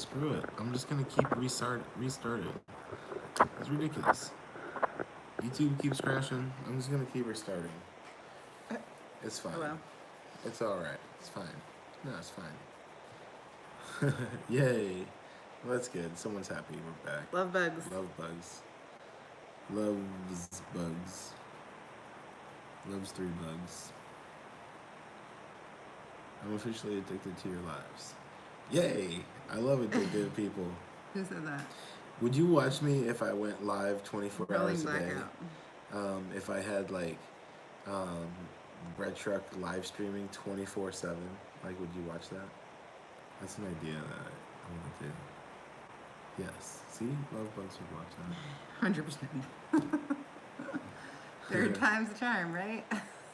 Screw it. I'm just gonna keep restarting. It's ridiculous. YouTube keeps crashing. I'm just gonna keep restarting. It's fine. Oh well. It's alright. It's fine. No, it's fine. Yay. Well, that's good. Someone's happy. We're back. Love bugs. Love bugs. Loves bugs. Loves 3 bugs. I'm officially addicted to your lives. Yay! I love addicted people. Who said that? Would you watch me if I went live 24 hours a day? Blackout. If I had like bread truck live streaming 24/7, like would you watch that? That's an idea that I want to do. Yes. See, love bugs would watch that. 100%. Third time's the charm, right?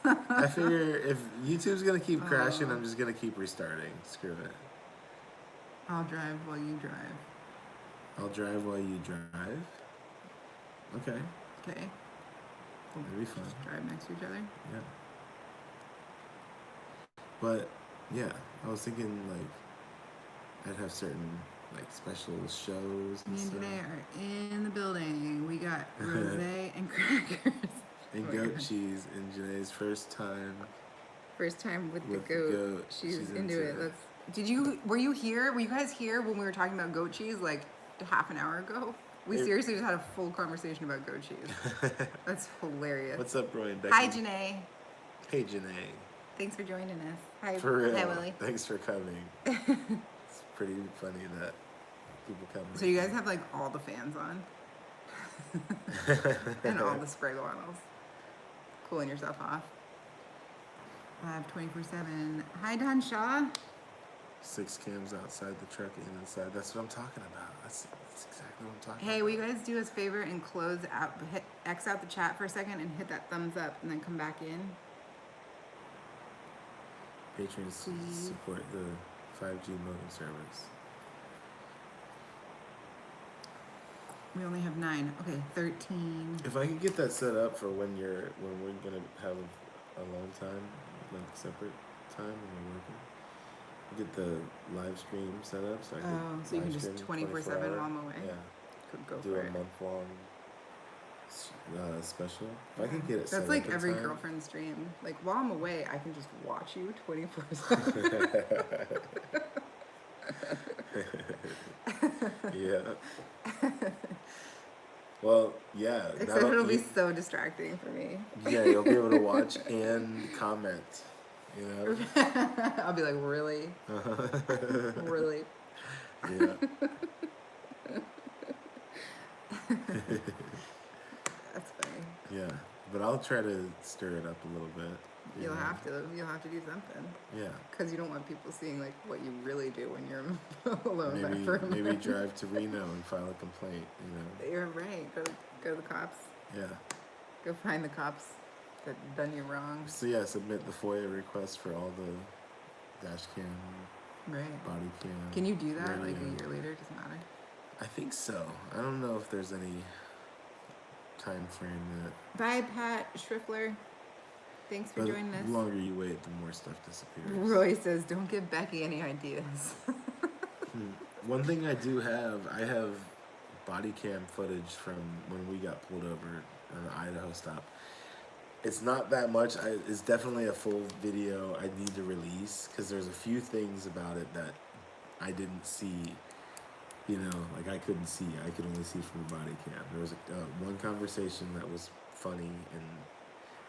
I figure if YouTube's gonna keep crashing, I'm just gonna keep restarting. Screw it. I'll drive while you drive. I'll drive while you drive. Okay. Okay. That'd be fun. Just drive next to each other. Yeah. But yeah, I was thinking like I'd have certain like special shows. Me and Janae are in the building. We got rosé and crackers. And goat cheese in Janae's first time. First time with the goat. She's into it. Were you here? Were you guys here when we were talking about goat cheese like half an hour ago? We seriously just had a full conversation about goat cheese. That's hilarious. What's up, Roy and Becky? Hi, Janae. Hey, Janae. Thanks for joining us. Hi, for real. Hi, Willie. Thanks for coming. It's pretty funny that people come. So you guys have like all the fans on? And all the spray bottles. Cooling yourself off. Live 24/7. Hi, Don Shaw. 6 cams outside the truck and inside. That's what I'm talking about. That's exactly what I'm talking about. Hey, will you guys do us a favor and close out, X out the chat for a second and hit that thumbs up and then come back in? Patrons support the 5G modem service. We only have 9. Okay, 13. If I could get that set up for when we're gonna have alone time, like separate time when we're working. Get the live stream set up so I can. So you can just 24/7 while I'm away. Yeah. Could go do for a it. month-long special. If I can get it set up. That's like every girlfriend stream. Like while I'm away, I can just watch you 24/7. Yeah. Well, yeah. Except it'll be so distracting for me. Yeah, you'll be able to watch and comment. You know? I'll be like, really? Really? Yeah. That's funny. Yeah, but I'll try to stir it up a little bit. You'll have to. You'll have to do something. Yeah. Because you don't want people seeing like what you really do when you're alone. Maybe drive to Reno and file a complaint. You know. You're right. Go to the cops. Yeah. Go find the cops that done you wrong. So yeah, submit the FOIA request for all the dash cam, body cam. Can you do that like a year later? Doesn't matter. I think so. I don't know if there's any time frame that. Bye, Pat Schriffler. Thanks for joining us. The longer you wait, the more stuff disappears. Roy says, "Don't give Becky any ideas." One thing I do have, I have body cam footage from when we got pulled over on the Idaho stop. It's not that much. It's definitely a full video I need to release because there's a few things about it that I didn't see. You know, like I couldn't see. I could only see from the body cam. There was one conversation that was funny and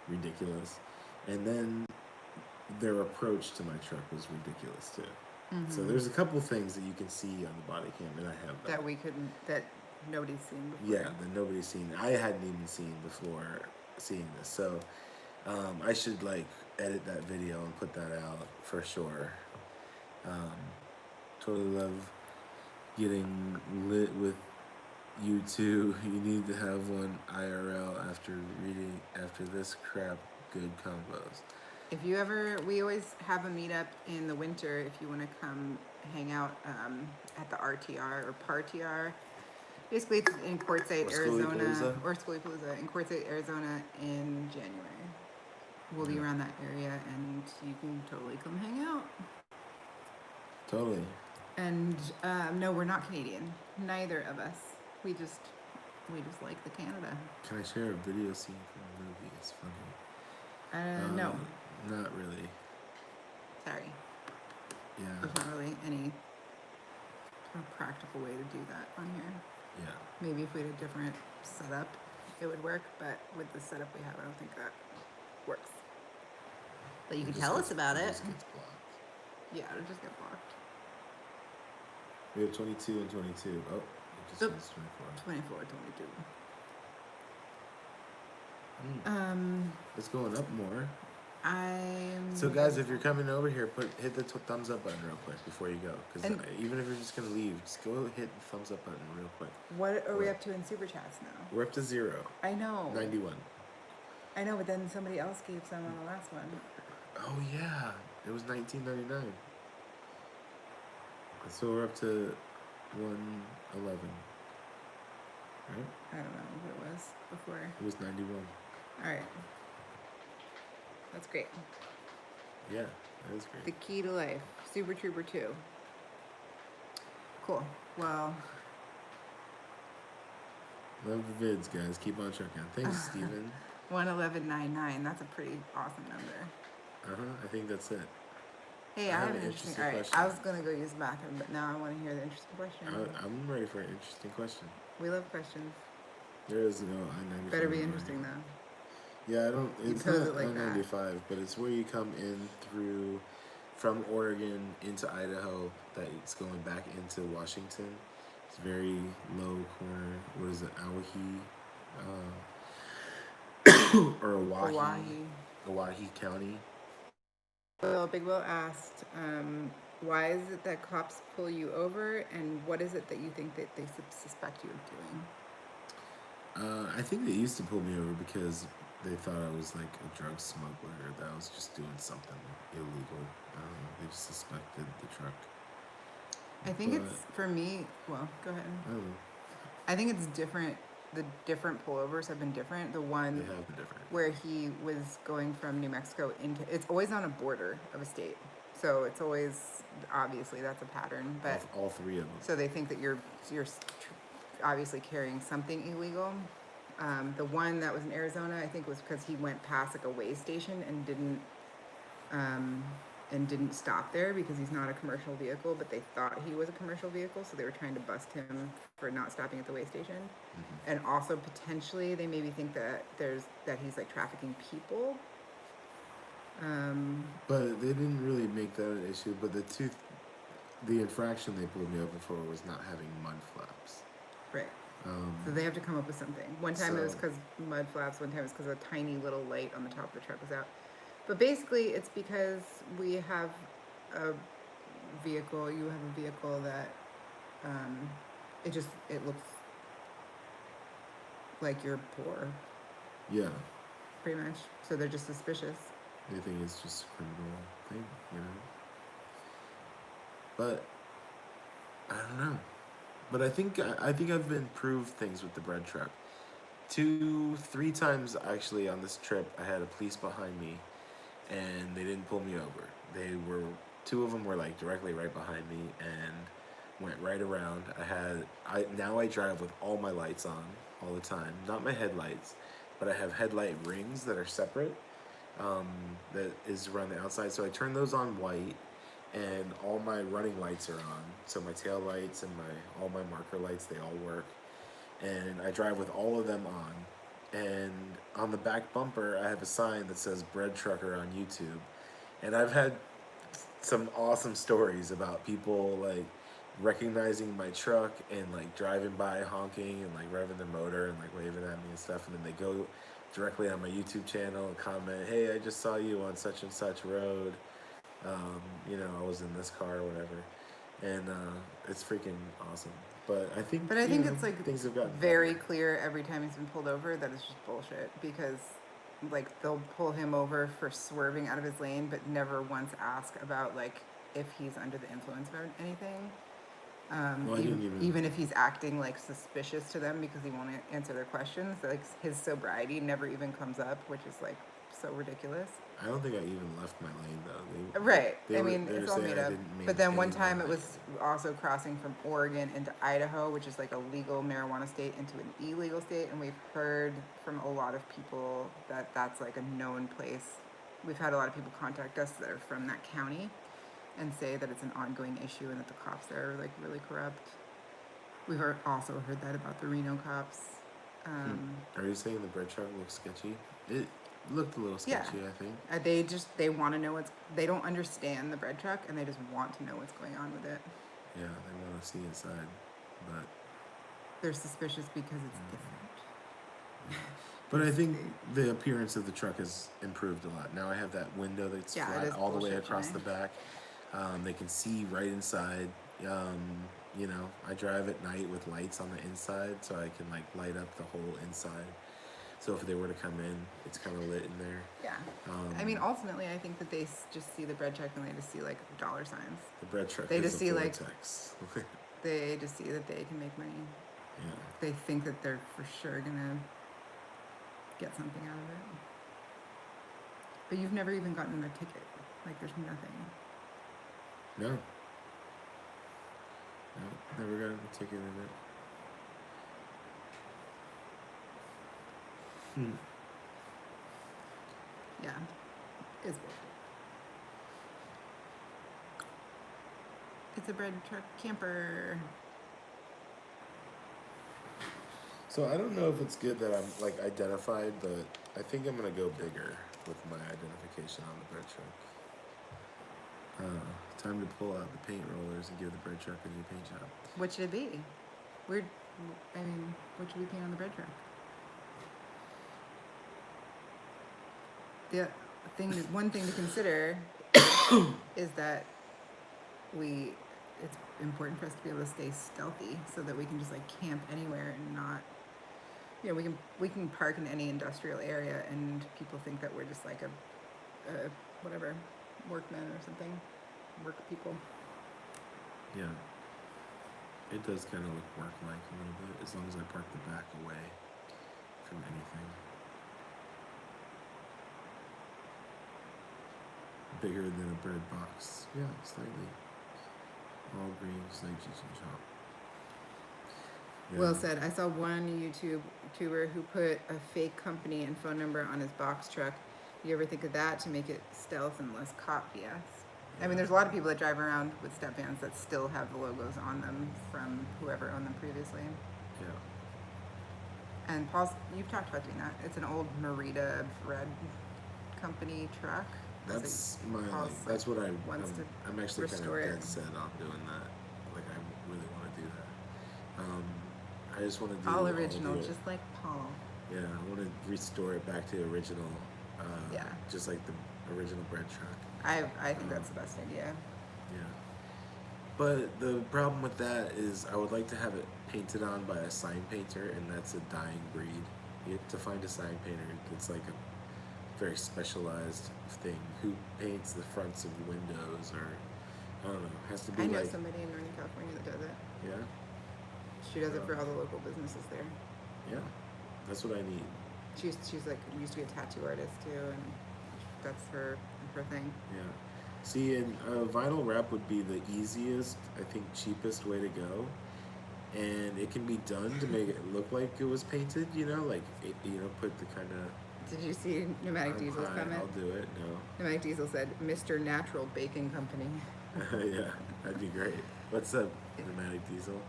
ridiculous, and then their approach to my truck was ridiculous too. Mm-hmm. So there's a couple things that you can see on the body cam, and I have that nobody's seen before. Yeah, that nobody's seen. I hadn't even seen before seeing this, so I should like edit that video and put that out for sure. Totally love getting lit with you two. You need to have one IRL after this crap. Good combos. If you ever, we always have a meetup in the winter. If you want to come hang out at the RTR or PARTR. Basically, it's in Quartzsite, Arizona, or Schoolapalooza in Quartzsite, Arizona in January. We'll be around that area, and you can totally come hang out. Totally. And no, we're not Canadian. Neither of us. We just like the Canada. Can I share a video scene from a movie? It's funny. No. Not really. Sorry. Yeah. There's not really any practical way to do that on here. Yeah. Maybe if we had a different setup, it would work. But with the setup we have, I don't think that works. But you can tell us about it. Just gets blocked. Yeah, it'll just get blocked. We have 22 and 22. Oh, it just Oop. missed 24, 24. 22. Mm. It's going up more. I'm. So guys, if you're coming over here, hit the thumbs up button real quick before you go. Because even if you're just gonna leave, just go hit the thumbs up button real quick. What are we up to in super chats now? We're up to 0. I know. 91. I know, but then somebody else gave some on the last one. Oh yeah, it was 1999. So we're up to 111. Right? I don't know what it was before. It was 91. All right. That's great. Yeah, that is great. The Key to Life, Super Trooper 2. Cool. Well. Love the vids, guys. Keep on checking. Thanks, Steven. 111.99. That's a pretty awesome number. I think that's it. Hey, I have an interesting. All right, question. I was gonna go use the bathroom, but now I want to hear the interesting question. I'm ready for an interesting question. We love questions. There is no I-95. Better be interesting though. Yeah, I don't. It's pose not it like I-95, but it's where you come in through from Oregon into Idaho. That it's going back into Washington. It's very low corner. What is it, or Owyhee County. Well, Big Will asked, why is it that cops pull you over, and what is it that you think that they suspect you of doing? I think they used to pull me over because they thought I was like a drug smuggler, or that I was just doing something illegal. I don't know. They just suspected the truck. I think it's, for me, well, go ahead. I don't know. I think it's different. The different pullovers have been different. The one They have been different. where he was going from New Mexico into, it's always on a border of a state. So it's always, obviously that's a pattern, but All 3 of them. so they think that you're obviously carrying something illegal. The one that was in Arizona, I think, was because he went past like a way station and didn't stop there because he's not a commercial vehicle, but they thought he was a commercial vehicle, so they were trying to bust him for not stopping at the way station. Mm-hmm. And also potentially they maybe think that he's like trafficking people. But they didn't really make that an issue. But the infraction they pulled me over for was not having mud flaps. Right. So they have to come up with something. One time it was because mud flaps. One time it was because a tiny little light on the top of the truck was out. But basically, it's because we have a vehicle. You have a vehicle that it looks like you're poor. Yeah. Pretty much. So they're just suspicious. They think it's just a criminal thing, you know. But I don't know. But I think I've improved things with the bread truck. 2-3 times actually on this trip, I had a police behind me, and they didn't pull me over. 2 of them were like directly right behind me and went right around. Now I drive with all my lights on all the time, not my headlights, but I have headlight rings that are separate. That is around the outside, so I turn those on white. And all my running lights are on, so my tail lights and all my marker lights, they all work. And I drive with all of them on. And on the back bumper, I have a sign that says "Bread Trucker" on YouTube. And I've had some awesome stories about people like recognizing my truck and like driving by honking and like revving their motor and like waving at me and stuff. And then they go directly on my YouTube channel and comment, "Hey, I just saw you on such and such road. I was in this car or whatever," and it's freaking awesome. But I think it's like things have gotten very clear every time he's been pulled over that it's just bullshit, because like they'll pull him over for swerving out of his lane, but never once ask about like if he's under the influence of anything. Even if he's acting like suspicious to them because he won't answer their questions, like his sobriety never even comes up, which is like so ridiculous. I don't think I even left my lane though. Right. They I were- mean, they were it's all saying made I up. didn't But then one maintain time my it was also crossing from Oregon into Idaho, which is like a legal marijuana state, into an illegal state. And we've heard from a lot of people that that's like a known place. We've had a lot of people contact us that are from that county and say that it's an ongoing issue and that the cops there are like really corrupt. Also heard that about the Reno cops. Are you saying the bread truck looks sketchy? It looked a little Yeah. sketchy, I think. They want to know they don't understand the bread truck and they just want to know what's going on with it. Yeah, they want to see inside, but They're suspicious because it's different. but I think the appearance of the truck has improved a lot. Now I have that window that's Yeah, it flat is all the way bullshit, across Janae. the back. They can see right inside. You know, I drive at night with lights on the inside, so I can like light up the whole inside. So if they were to come in, it's kind of lit in there. Yeah. I mean, ultimately, I think that they just see the bread truck and they just see like dollar signs. The bread truck They is just a see, like- vortex. They just see that they can make money. Yeah. They think that they're for sure gonna get something out of it. But you've never even gotten a ticket. Like, there's nothing. No. No, never got a ticket in it. Yeah. It's bullshit. It's a bread truck camper. So I don't know if it's good that I'm like identified, but I think I'm gonna go bigger with my identification on the bread truck. Time to pull out the paint rollers and give the bread truck a new paint job. What should it be? What should we paint on the bread truck? One thing to consider is that it's important for us to be able to stay stealthy so that we can just like camp anywhere and not, we can park in any industrial area and people think that we're just like a whatever, workmen or something, work people. Yeah. It does kind of look work-like a little bit, as long as I park the back away from anything. Bigger than a bird box. Yeah, slightly. All green, like cheese and chop. Yeah. Well said. I saw one YouTuber who put a fake company and phone number on his box truck. You ever think of that to make it stealth and less cop BS? I mean, there's a lot of people that drive around with step vans that still have the logos on them from whoever owned them previously. Yeah. And Paul's, you've talked about doing that. It's an old Merida bread company truck. That's my. Paul's, That's what I'm actually kind of restore it. dead set on doing that. Like I really want to do that. I just want to do All all original, the- just like Paul. Yeah, I want to restore it back to original. Yeah. Just like the original bread truck. I think that's the best idea. Yeah. But the problem with that is I would like to have it painted on by a sign painter, and that's a dying breed. You have to find a sign painter that's like a very specialized thing. Who paints the fronts of windows, or I don't know. Has to be I know like somebody in Northern California that does it. yeah, She does it for all the local businesses there. yeah. That's what I need. She's like used to be a tattoo artist too, and that's her thing. Yeah. See, and vinyl wrap would be the easiest, I think, cheapest way to go, and it can be done to make it look like it was painted. You know, like it, put the kind of. Did you see Pneumatic Diesel's comment? I'll do it. No. Pneumatic Diesel said, "Mr. Natural Baking Company." Yeah, that'd be great. What's up, Pneumatic Diesel?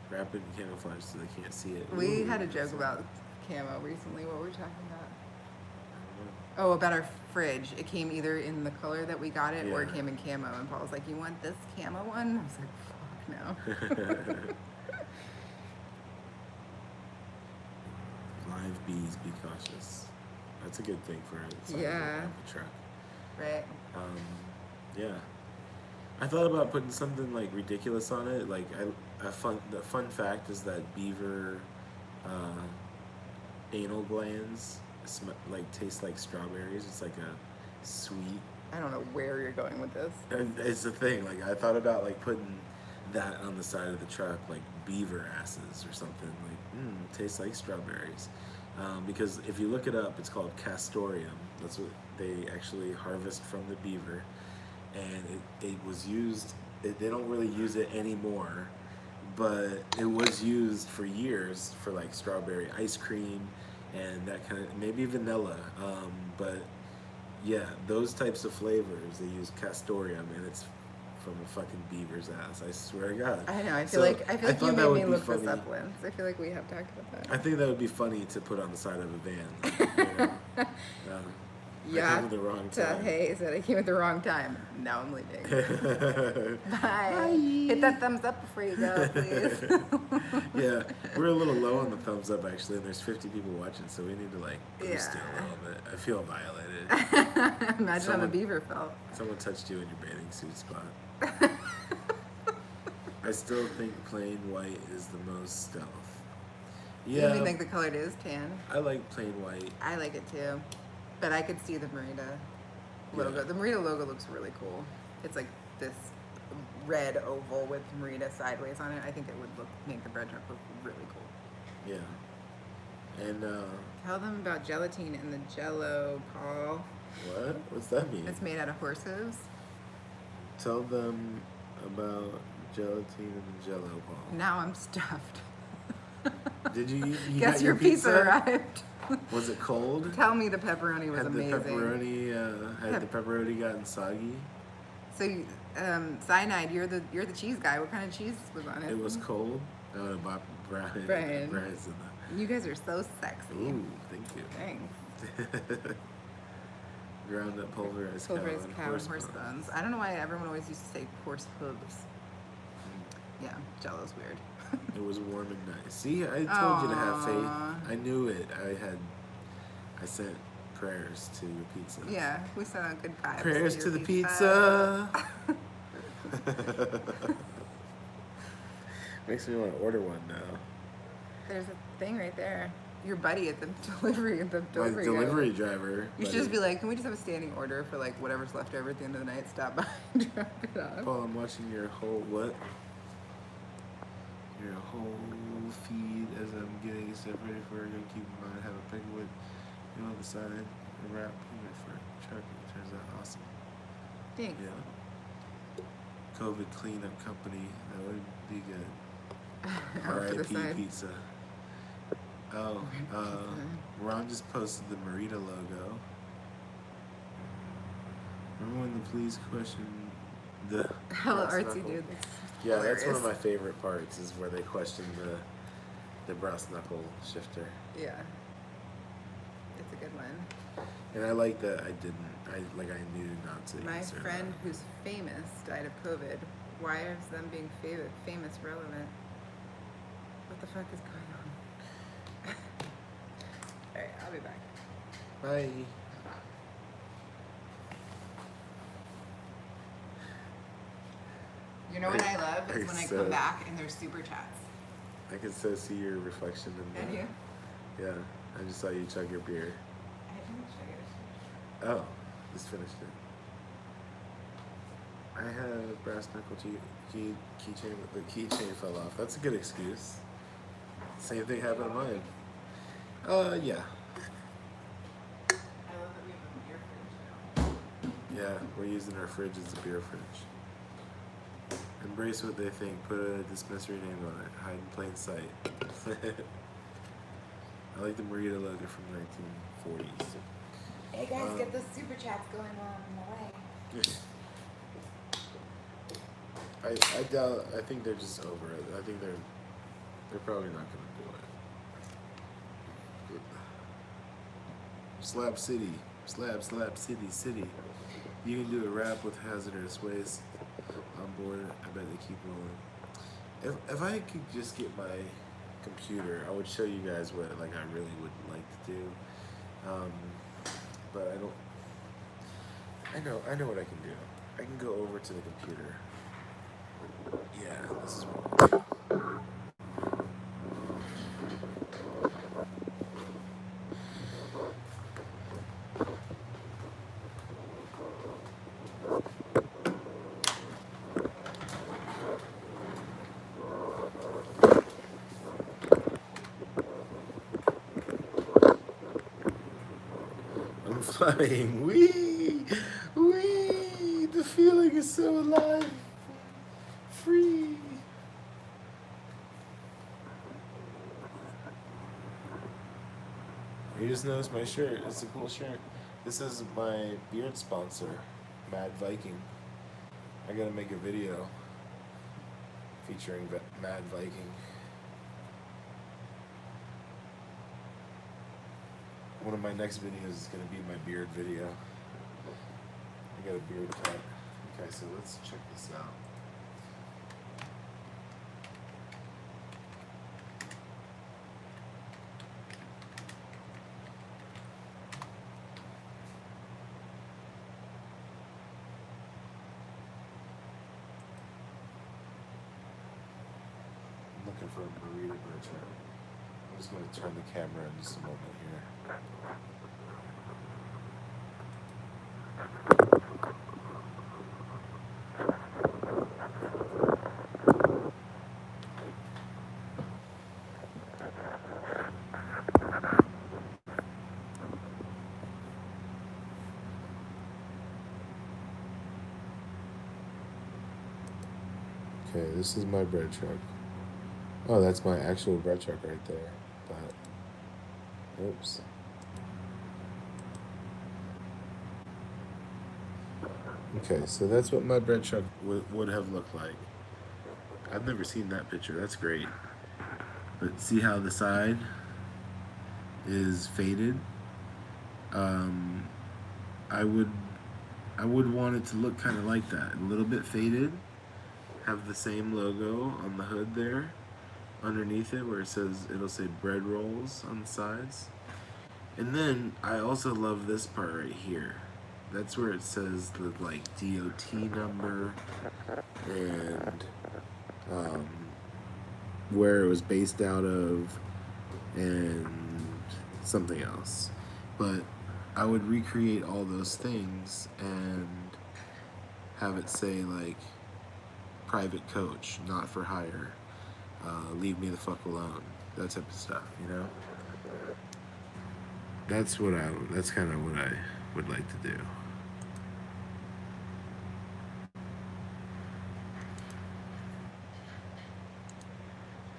Wrap it in camouflage so they can't see it. We Ooh, had a joke that's- about camo recently. What were we talking about? I don't know. Oh, about our fridge. It came either in the color that we got it or it Yeah. came in camo. And Paul was like, "You want this camo one?" I was like, "Fuck no." Live bees, be cautious. That's a good thing for a Yeah. truck. Right. Yeah. I thought about putting something like ridiculous on it. Like the fun fact is that beaver anal glands taste like strawberries. It's like a sweet. I don't know where you're going with this. And it's the thing. Like I thought about like putting that on the side of the truck, like beaver asses or something. Like tastes like strawberries. Because if you look it up, it's called castoreum. That's what they actually harvest from the beaver, and it was used. They don't really use it anymore, but it was used for years for like strawberry ice cream and that kind of, maybe vanilla. But yeah, those types of flavors, they use castoreum, and it's from a fucking beaver's ass. I swear to God. I know. I So, feel like you thought that made would me be look funny. this up once. I feel like we have talked about that. I think that would be funny to put on the side of a van. Like, I came at the wrong time. Hey, said I came at the wrong time. Now I'm leaving. Bye. Hit that thumbs up before you go, please. Yeah, we're a little low on the thumbs up actually, and there's 50 people watching, so we need to like boost it a little bit. I feel violated. Imagine how the beaver felt. Someone touched you in your bathing suit spot. I still think plain white is the most stealth. Yeah. You even think the color is tan? I like plain white. I like it too. But I could see the Merida logo. Yeah. The Merida logo looks really cool. It's like this red oval with Merida sideways on it. I think it would make the bread truck look really cool. Yeah. And Tell them about gelatine and the Jello, Paul. what? What's that mean? It's made out of horse hooves. Tell them about gelatine and the Jello ball. Now I'm stuffed. Did you Guess got your pizza arrived. Was it cold? Tell me the pepperoni was Had amazing. the pepperoni gotten soggy? So, Cyanide, you're the cheese guy. What kind of cheese was on it? It was cold. Brian. Brian said that. You guys are so sexy. Ooh, thank you. Thanks. Ground up pulverized Pulverized cow and horse bones. I don't know why everyone always used to say horse hooves. Yeah, Jello's weird. It was warm and nice. See, I told you to have faith. I knew it. I sent prayers to your pizza. Yeah, we sent out good vibes. Prayers your to the pizza. Makes me want to order one now. There's a thing right there. Your buddy at the delivery My delivery driver. You should just be like, can we just have a standing order for like whatever's left over at the end of the night? Stop by and drop it off. Paul, I'm watching your whole what? Your whole feed as I'm getting stuff ready for it. Gonna keep in mind, have a penguin, on the side, a wrap payment for truck. It turns out awesome. Thanks. Yeah. COVID cleanup company. That would be good. Out for the R.I.P. side. pizza. Oh, Ron just posted the Merida logo. Remember when the police questioned the Hella brass artsy knuckle? dude. Yeah, that's one of my favorite parts is where they question the brass knuckle shifter. Yeah. It's a good one. And I like that I knew not to. My answer friend that. who's famous died of COVID. Why is them being famous relevant? What the fuck is going on? Alright, I'll be back. Bye. You know what I love is when I so- come back and there's super chats. I can still see your reflection in Can the. you? Yeah, I just saw you chug your beer. I didn't check it. Oh, just finished it. I had a brass knuckle keychain, but the keychain fell off. That's a good excuse. Same thing happened to mine. Yeah. I love that we have a beer fridge now. Yeah, we're using our fridge as a beer fridge. Embrace what they think. Put a dispensary name on it. Hide in plain sight. I like the Merida logo from 1940s. Hey guys, get the super chats going on in the way. I doubt. I think they're just over it. I think they're probably not gonna do it. Slab City, Slab City. You can do a rap with hazardous waste on board. I bet they keep rolling. If I could just get my computer, I would show you guys what I really would like to do. But I don't. I know what I can do. I can go over to the computer. Yeah, this is what. playing. Wee! Wee! The feeling is so alive. Free. You just noticed my shirt. It's a cool shirt. This is my beard sponsor, Mad Viking. I gotta make a video featuring Mad Viking. One of my next videos is gonna be my beard video. I got a beard cut. Okay, so let's check this out. I'm looking for a burrito bridge. I'm just going to turn the camera in just a moment here. Okay, this is my bread truck. Oh, that's my actual bread truck right there. But, oops. Okay, so that's what my bread truck would have looked like. I've never seen that picture. That's great. But see how the side is faded? I would want it to look kind of like that. A little bit faded. Have the same logo on the hood there. Underneath it where it'll say bread rolls on the sides. And then I also love this part right here. That's where it says the like DOT number and where it was based out of and something else. But I would recreate all those things and have it say like private coach, not for hire. Leave me the fuck alone. That type of stuff, you know? That's kind of what I would like to do.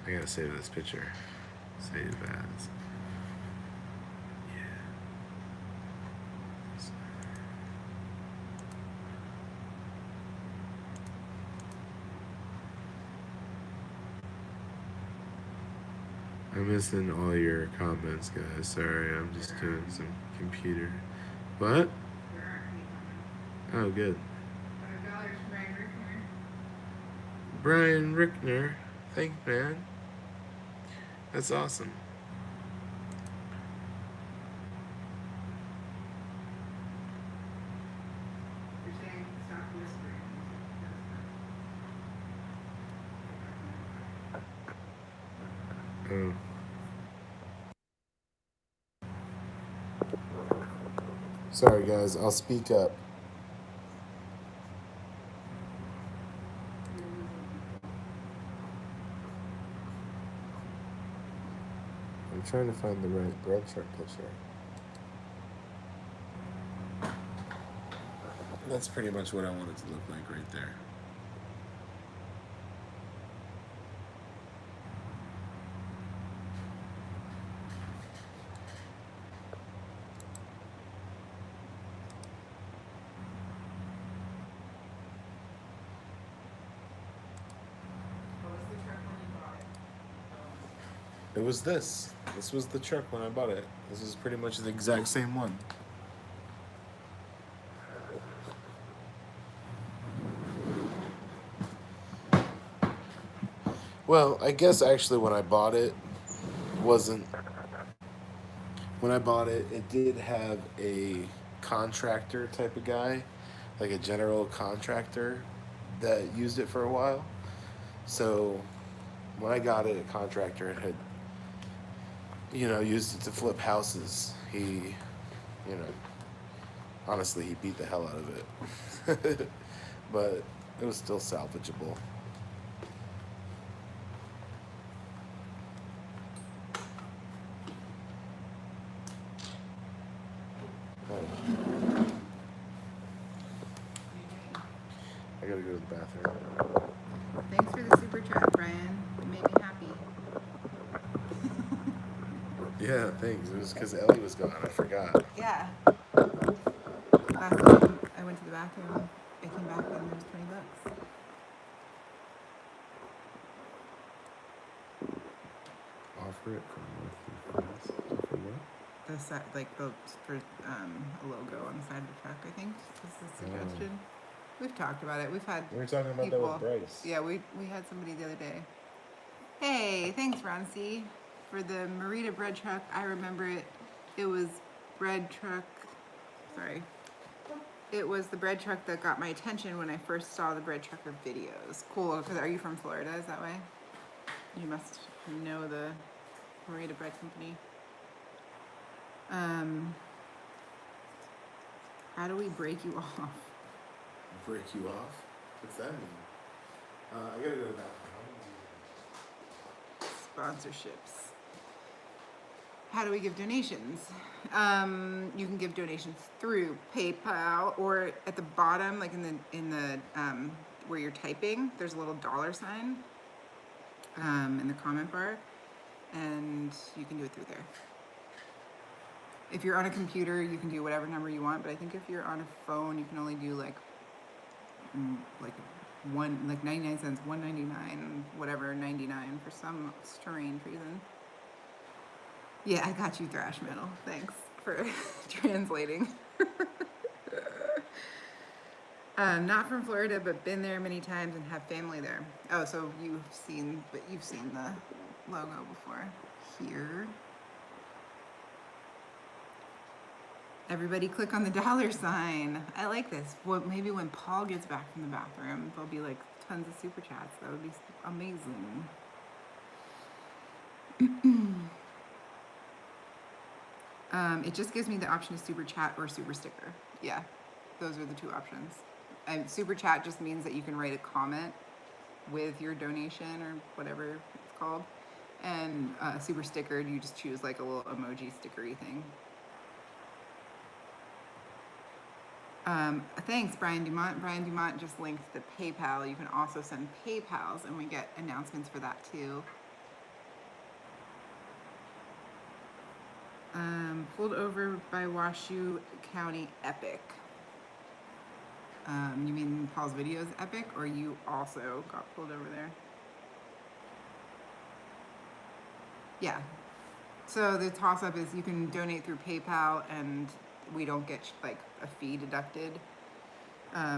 I gotta save this picture. Save as. I'm missing all your comments, guys. Sorry, I'm just doing some computer. What? Oh, good. Brian Rickner. Thank you, man. That's awesome. Oh. Sorry, guys. I'll speak up. I'm trying to find the right bread truck picture. That's pretty much what I want it to look like right there. It was this. This was the truck when I bought it. This is pretty much the exact same one. Well, I guess actually when I bought it, it did have a contractor type of guy, like a general contractor that used it for a while. So when I got it, a contractor had used it to flip houses. He, honestly, he beat the hell out of it. But it was still salvageable. Yeah, thanks. It was because Ellie was gone. I forgot. Yeah. Last time I went to the bathroom, I came back and there's $20. Offer it for monthly fees. Offer what? The side, like the for a logo on the side of the truck. I think is the suggestion. We've talked about it. We've had We were talking about people. that with Bryce. Yeah, we had somebody the other day. Hey, thanks, Roncy, for the Marita bread truck. I remember it. It was bread truck. Sorry. It was the bread truck that got my attention when I first saw the bread trucker videos. Cool, because are you from Florida? Is that way? You must know the Marita Bread Company. How do we break you off? Break you off? What's that mean? I gotta go to that one. Sponsorships. How do we give donations? You can give donations through PayPal, or at the bottom, like in the where you're typing, there's a little $sign in the comment bar, and you can do it through there. If you're on a computer, you can do whatever number you want, but I think if you're on a phone, you can only do like 99 cents, $1.99, whatever, 99 for some strange reason. Yeah, I got you, thrash metal. Thanks for translating. Not from Florida, but been there many times and have family there. Oh, so you've seen the logo before. Here. Everybody click on the $sign. I like this. Well, maybe when Paul gets back from the bathroom, there'll be like tons of super chats. That would be amazing. It just gives me the option to super chat or super sticker. Yeah, those are the two options. And super chat just means that you can write a comment with your donation or whatever it's called. And super sticker, you just choose like a little emoji stickery thing. Thanks, Brian Dumont. Brian Dumont just linked the PayPal. You can also send PayPals, and we get announcements for that too. Pulled over by Washoe County Epic. You mean Paul's videos Epic, or you also got pulled over there? Yeah. So the toss-up is you can donate through PayPal, and we don't get like a fee deducted.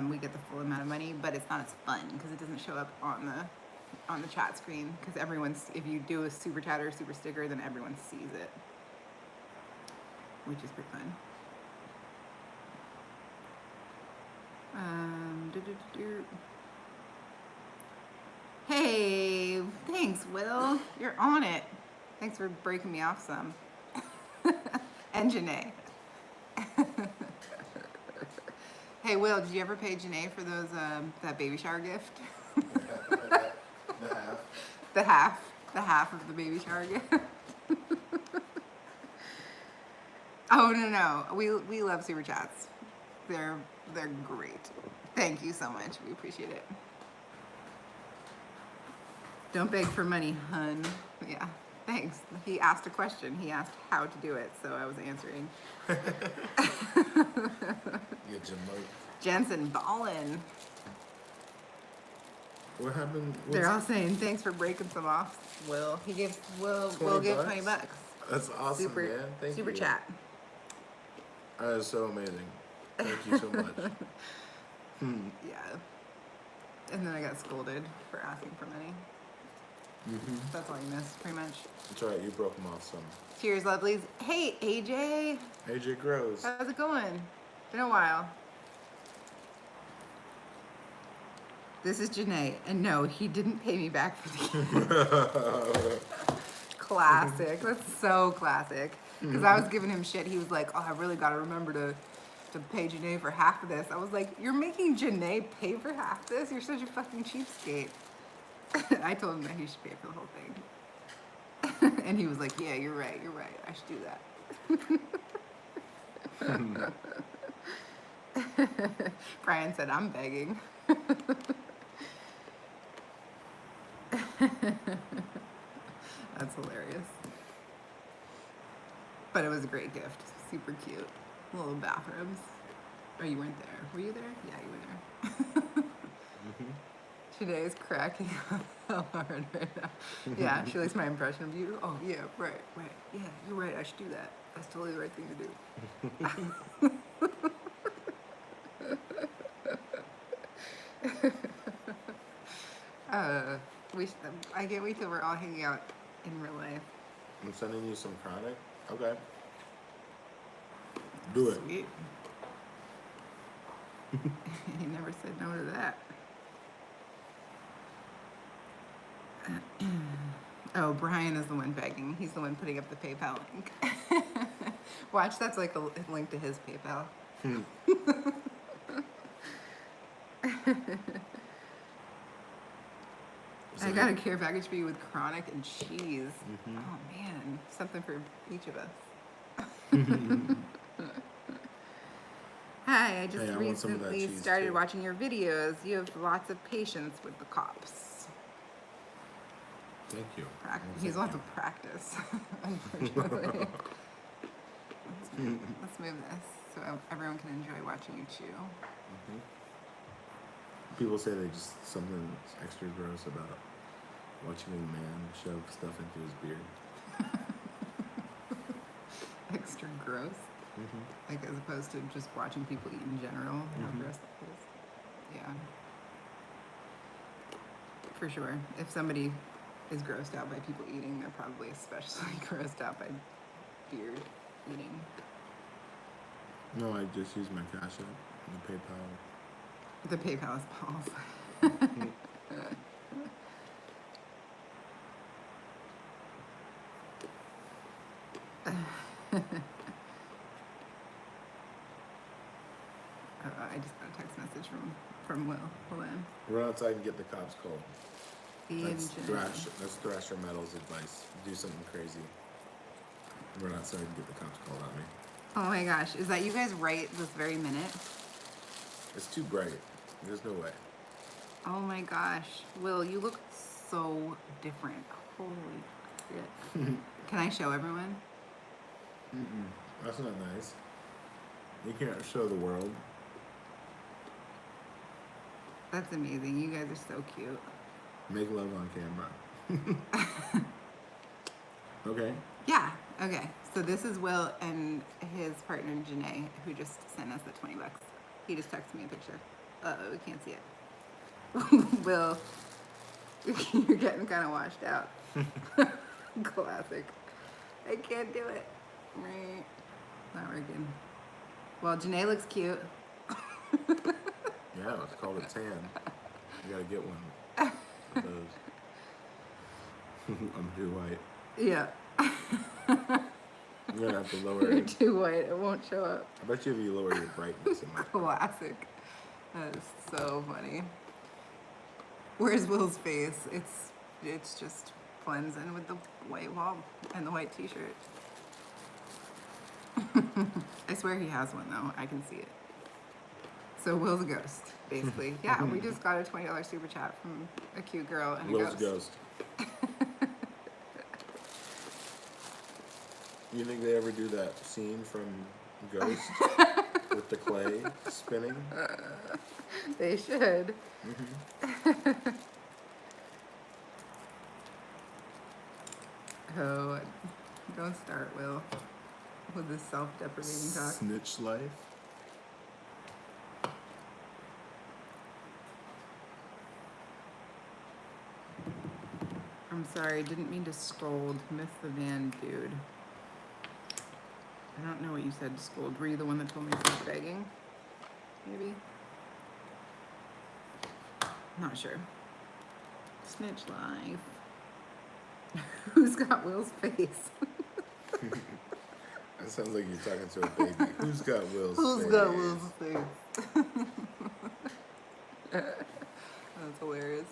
We get the full amount of money, but it's not as fun because it doesn't show up on the chat screen, because if you do a super chat or a super sticker, then everyone sees it, which is pretty fun. Hey, thanks, Will. You're on it. Thanks for breaking me off some. And Janae. Hey, Will, did you ever pay Janae for those that baby shower gift? The half of the baby shower gift. Oh no, we love super chats. They're great. Thank you so much. We appreciate it. Don't beg for money, hun. Yeah, thanks. He asked a question. He asked how to do it, so I was answering. Yeah, Jim. Jensen ballin'. What happened? They're all saying thanks for breaking some off. Will give $20. That's awesome, super, man. Thank you. Super chat. That is so amazing. Thank you so much. Yeah. And then I got scolded for asking for money. That's all you missed, pretty much. That's right. You broke them off some. Cheers, lovelies. Hey, AJ. AJ Grows. How's it going? Been a while. This is Janae, and no, he didn't pay me back for the Classic. That's so classic. Because I was giving him shit. He was like, oh, I really got to remember to pay Janae for half of this. I was like, you're making Janae pay for half this? You're such a fucking cheapskate. I told him that he should pay for the whole thing. And he was like, yeah, you're right. I should do that. Brian said, I'm begging. That's hilarious. But it was a great gift. Super cute. Little bathrooms. Oh, you weren't there. Were you there? Yeah, you were there. Today is cracking up so hard right now. Yeah, she likes my impression of you. Oh, yeah, right. Yeah, you're right. I should do that. That's totally the right thing to do. I can't wait till we're all hanging out in real life. I'm sending you some chronic. Okay. Do it. Sweet. He never said no to that. Oh, Brian is the one begging. He's the one putting up the PayPal link. Watch, that's like a link to his PayPal. I got a care package for you with chronic and cheese. Oh man, something for each of us. Hi, I just recently started watching your videos. You have lots of patience with the cops. Thank you. He's lots of practice, unfortunately. Let's move this so everyone can enjoy watching you chew. People say they just something extra gross about watching a man shove stuff into his beard. Extra gross? Like as opposed to just watching people eat in general, how gross that is. Yeah. For sure. If somebody is grossed out by people eating, they're probably especially grossed out by beard eating. No, I just use my Cash App and the PayPal. The PayPal is Paul's. I just got a text message from Will. Hold on. Run outside and get the cops called. That's Engineer. Thrasher Metal's advice. Do something crazy. Run outside and get the cops called on me. Oh my gosh. Is that you guys right this very minute? It's too bright. There's no way. Oh my gosh. Will, you look so different. Holy shit. Can I show everyone? That's not nice. You can't show the world. That's amazing. You guys are so cute. Make love on camera. Okay. Yeah. Okay. So this is Will and his partner Janae, who just sent us the $20. He just texted me a picture. We can't see it. Will, you're getting kind of washed out. Classic. I can't do it. Not working. Well, Janae looks cute. Yeah, it's called a tan. You gotta get one of those. I'm too white. Yeah. You're gonna have to lower You're it. too white. It won't show up. I bet you if you lower your brightness, it might. Classic. That is so funny. Where's Will's face? It's just blends in with the white wall and the white t-shirt. I swear he has one though. I can see it. So Will's a ghost, basically. Yeah, we just got a $20 super chat from a cute girl and Will's a ghost. You think they ever do that scene from Ghost with the clay spinning? They should. Oh, don't start, Will, with this self-deprecating talk. Snitch life. I'm sorry, didn't mean to scold. Missed the van, dude. I don't know what you said to scold. Were you the one that told me to stop begging? Maybe? Not sure. Snitch life. Who's got Will's face? That sounds like you're talking to a baby. Who's got Will's face? Who's got Will's face? That's hilarious.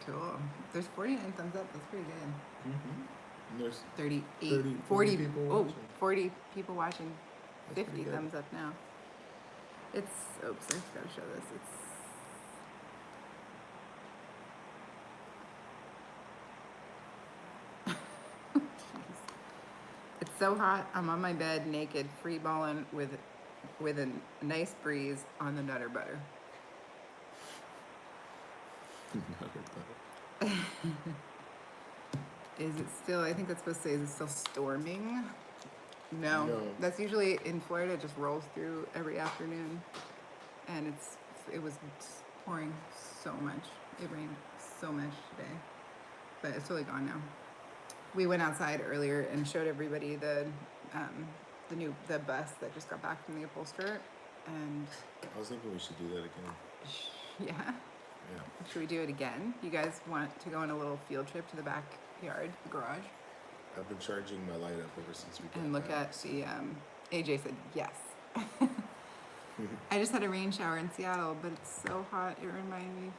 Cool. There's 49 thumbs up. That's pretty good. There's 38, 40 people watching. 40 people watching. That's 50 pretty good. thumbs up now. It's, oops, I gotta show this. so hot. I'm on my bed naked, free balling with a nice breeze on the Nutter Butter. Is it still? I think that's supposed to say, is it still storming? No. That's usually in Florida. It just rolls through every afternoon, and it was pouring so much. It rained so much today, but it's totally gone now. We went outside earlier and showed everybody the bus that just got back from the upholsterer, and I was thinking we should do that again. yeah. Yeah. Should we do it again? You guys want to go on a little field trip to the backyard, the garage, I've been charging my light up ever since we got and look back. at the AJ said yes. I just had a rain shower in Seattle, but it's so hot. It reminded me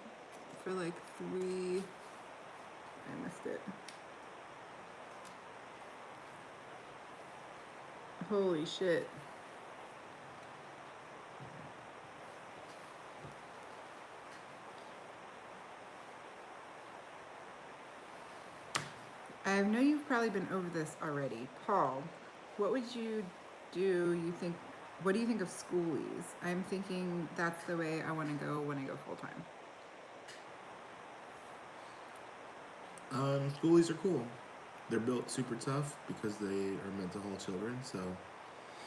for like 3. I missed it. Holy shit. I know you've probably been over this already. Paul, what would you do? What do you think of schoolies? I'm thinking that's the way I want to go when I go full time. Schoolies are cool. They're built super tough because they are meant to hold children, so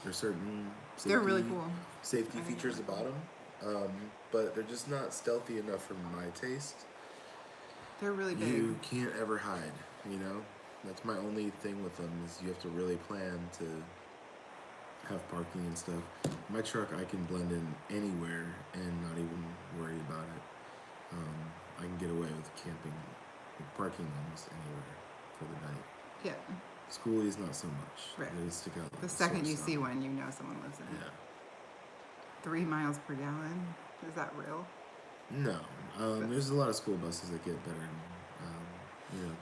there's certain They're really cool. Safety features about them, but they're just not stealthy enough for my taste. They're really big. You can't ever hide, you know? That's my only thing with them is you have to really plan to have parking and stuff. My truck, I can blend in anywhere and not even worry about it. I can get away with camping, parking almost anywhere for the night. Yeah. Schoolies, not so much. Right. They stick out like The a second sore you see thumb. one, you know someone lives in it. Yeah. 3 miles per gallon. Is that real? No. There's a lot of school buses that get better and,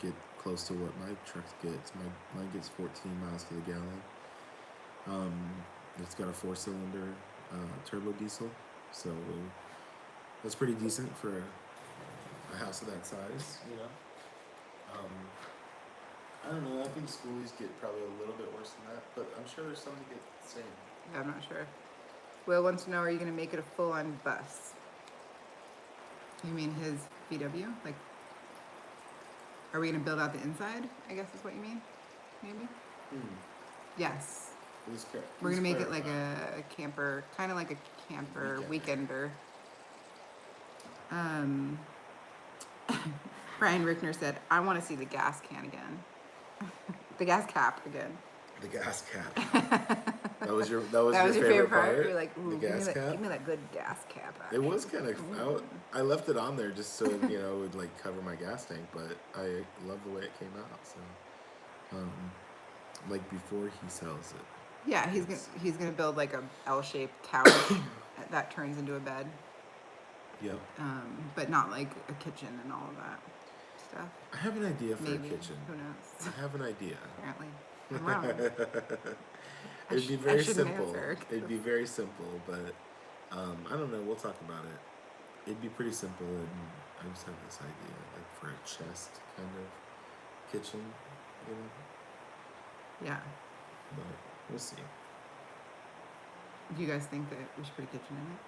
get close to what my truck gets. Mine gets 14 miles to the gallon. It's got a 4-cylinder turbo diesel, so that's pretty decent for a house of that size, you know. I don't know. I think schoolies get probably a little bit worse than that, but I'm sure there's some that get the same. Yeah, I'm not sure. Will wants to know, are you going to make it a full-on bus? You mean his VW? Like, are we going to build out the inside, I guess is what you mean? Maybe? Yes. We're going to make it like a camper, kind of like a camper weekender. Brian Rickner said, I want to see the gas can again. The gas cap again. The gas cap. That was your favorite part? You're like, the ooh, gas cap? give me that good gas cap. It was kind of. I left it on there just so it would like cover my gas tank, but I love the way it came out. So, like before he sells it. Yeah, he's gonna build like a L-shaped couch that turns into a bed. Yep. But not like a kitchen and all of that stuff. I have an idea for Maybe. a kitchen. Who knows? I have an idea. Apparently, I'm wrong. It'd be very shouldn't simple. answer. It'd be very simple, but I don't know. We'll talk about it. It'd be pretty simple, and I just have this idea, like for a chest kind of kitchen, you know. Yeah. But we'll see. Do you guys think that we should put a kitchen in it?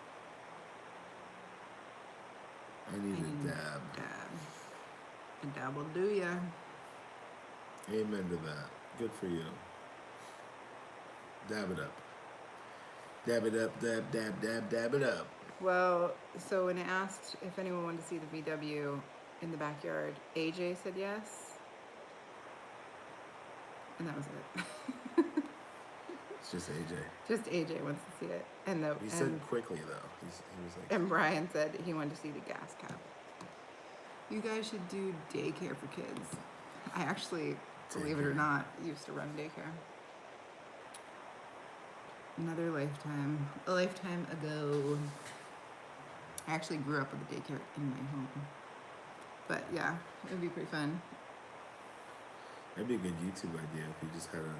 I need a dab. A dab will do ya. Amen to that. Good for you. Dab it up. Dab it up, dab it up. Well, so when I asked if anyone wanted to see the VW in the backyard, AJ said yes. And that was it. It's just AJ. Just AJ wants to see it. He said quickly though. He was like. And Brian said he wanted to see the gas cap. You guys should do daycare for kids. I actually, believe it or not, used to run daycare. Another lifetime. A lifetime ago. I actually grew up with a daycare in my home. But yeah, it would be pretty fun. That'd be a good YouTube idea if you just had a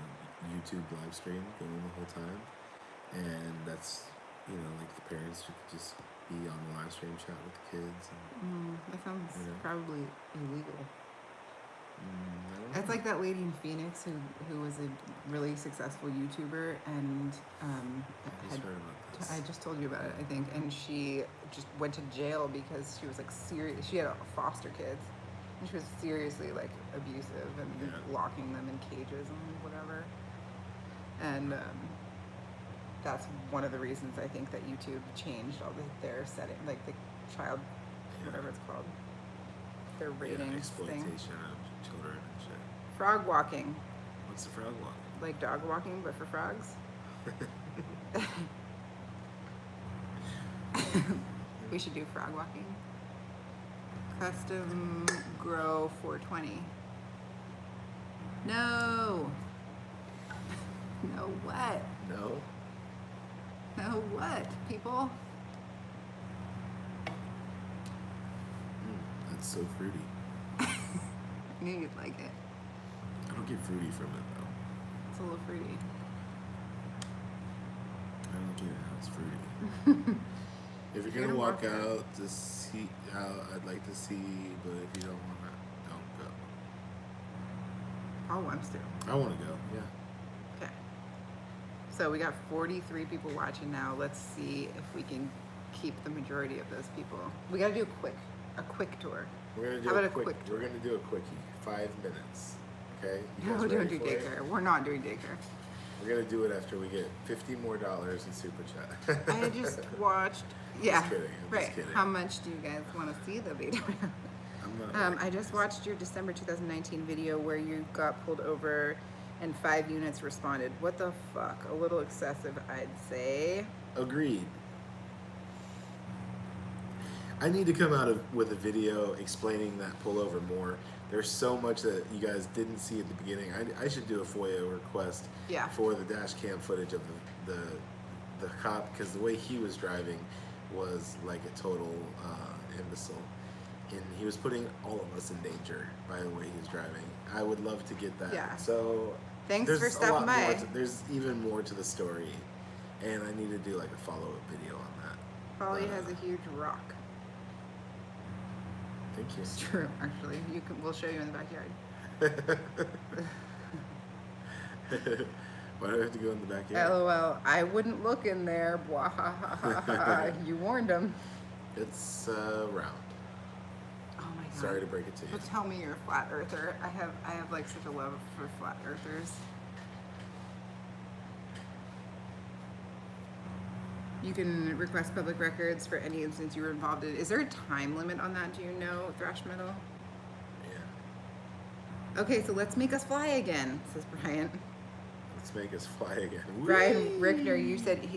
YouTube live stream going the whole time. And that's, like the parents could just be on the live stream chat with the kids. And, That sounds probably illegal. It's like that lady in Phoenix who was a really successful YouTuber and I just heard about this. I just told you about it, I think, and she just went to jail because she was like serious. She had foster kids, and she was seriously like abusive and locking them in cages and whatever. And that's one of the reasons I think that YouTube changed all their setting, like the child, whatever it's called, their ratings exploitation thing. of children and shit. Frog walking. What's the frog walking? Like dog walking, but for frogs. We should do frog walking. Custom grow 420. No. No what? No. No what, people? That's so fruity. I knew you'd like it. I don't get fruity from it though. It's a little fruity. I don't get how it's fruity. If you're gonna walk out to see out, I'd like to see, but if you don't wanna, don't go. Paul wants to. I wanna go, yeah. Okay. So we got 43 people watching now. Let's see if we can keep the majority of those people. We gotta do a quick tour. We're gonna do How about a a quick We're gonna do a quickie, 5 minutes. Okay? You No, guys we're doing ready for it? daycare. We're not doing daycare. We're gonna do it after we get $50 more in super chat. I just watched. Yeah. Just kidding. I'm Right. just kidding. How much do you guys want to see the video? I'm not I just watched your December 2019 video where you got pulled over and 5 units responded. What the fuck? A little excessive, I'd say. Agreed. I need to come out with a video explaining that pullover more. There's so much that you guys didn't see at the beginning. I should do a FOIA request Yeah. for the dash cam footage of the cop, because the way he was driving was like a total imbecile. And he was putting all of us in danger by the way he was driving. I would love to get that. Yeah. So Thanks there's for a stopping lot more by. there's even more to the story, and I need to do like a follow-up video on that. Polly has a huge rock. Thank you. It's true, actually. We'll show you in the backyard. Why do I have to go in the backyard? LOL. I wouldn't look in there. You warned him. It's round. Oh my god. Sorry to break it to you. But tell me you're a flat earther. I have like such a love for flat earthers. You can request public records for any instance you were involved in. Is there a time limit on that? Do you know, thrash metal? Yeah. Okay, so let's make us fly again, says Brian. Let's make us fly again. Brian Rickner, you said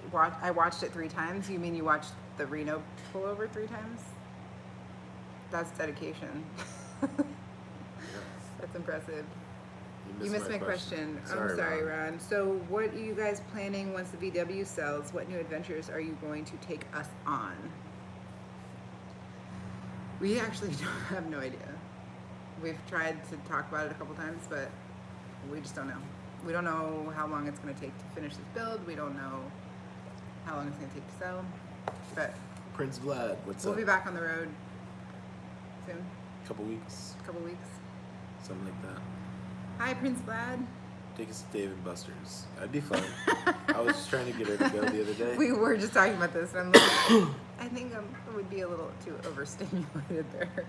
I watched it 3 times. You mean you watched the Reno pullover 3 times? That's dedication. That's impressive. You missed my question. I'm sorry, Ron. So what are you guys planning once the VW sells? What new adventures are you going to take us on? We actually have no idea. We've tried to talk about it a couple times, but we just don't know. We don't know how long it's going to take to finish this build. We don't know how long it's going to take to sell. But Prince Vlad, what's we'll up? be back on the road soon. Couple weeks, Couple weeks. something like that. Hi, Prince Vlad. Take us to Dave and Buster's. That'd be fun. I was just trying to get her to go the other day. We were just talking about this, and I'm like, I think I would be a little too overstimulated there.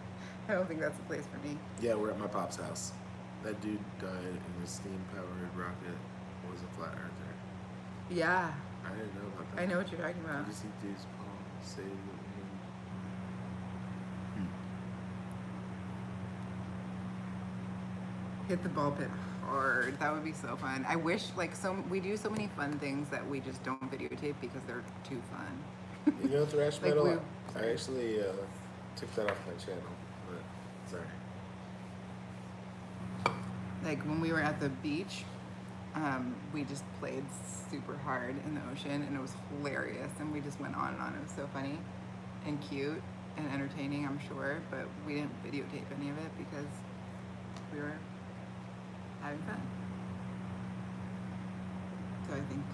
I don't think that's a place for me. Yeah, we're at my pop's house. That dude died in a steam-powered rocket. Was a flat earther. Yeah, I didn't know about that. I know what you're talking about. Did you see dude's Paul say Hit the ball pit hard. That would be so fun. I wish, like, we do so many fun things that we just don't videotape because they're too fun. You know, thrash Like metal. I actually took that off my channel, but sorry. Like when we were at the beach, we just played super hard in the ocean, and it was hilarious. And we just went on and on. It was so funny and cute and entertaining, I'm sure. But we didn't videotape any of it because we were having fun. So I think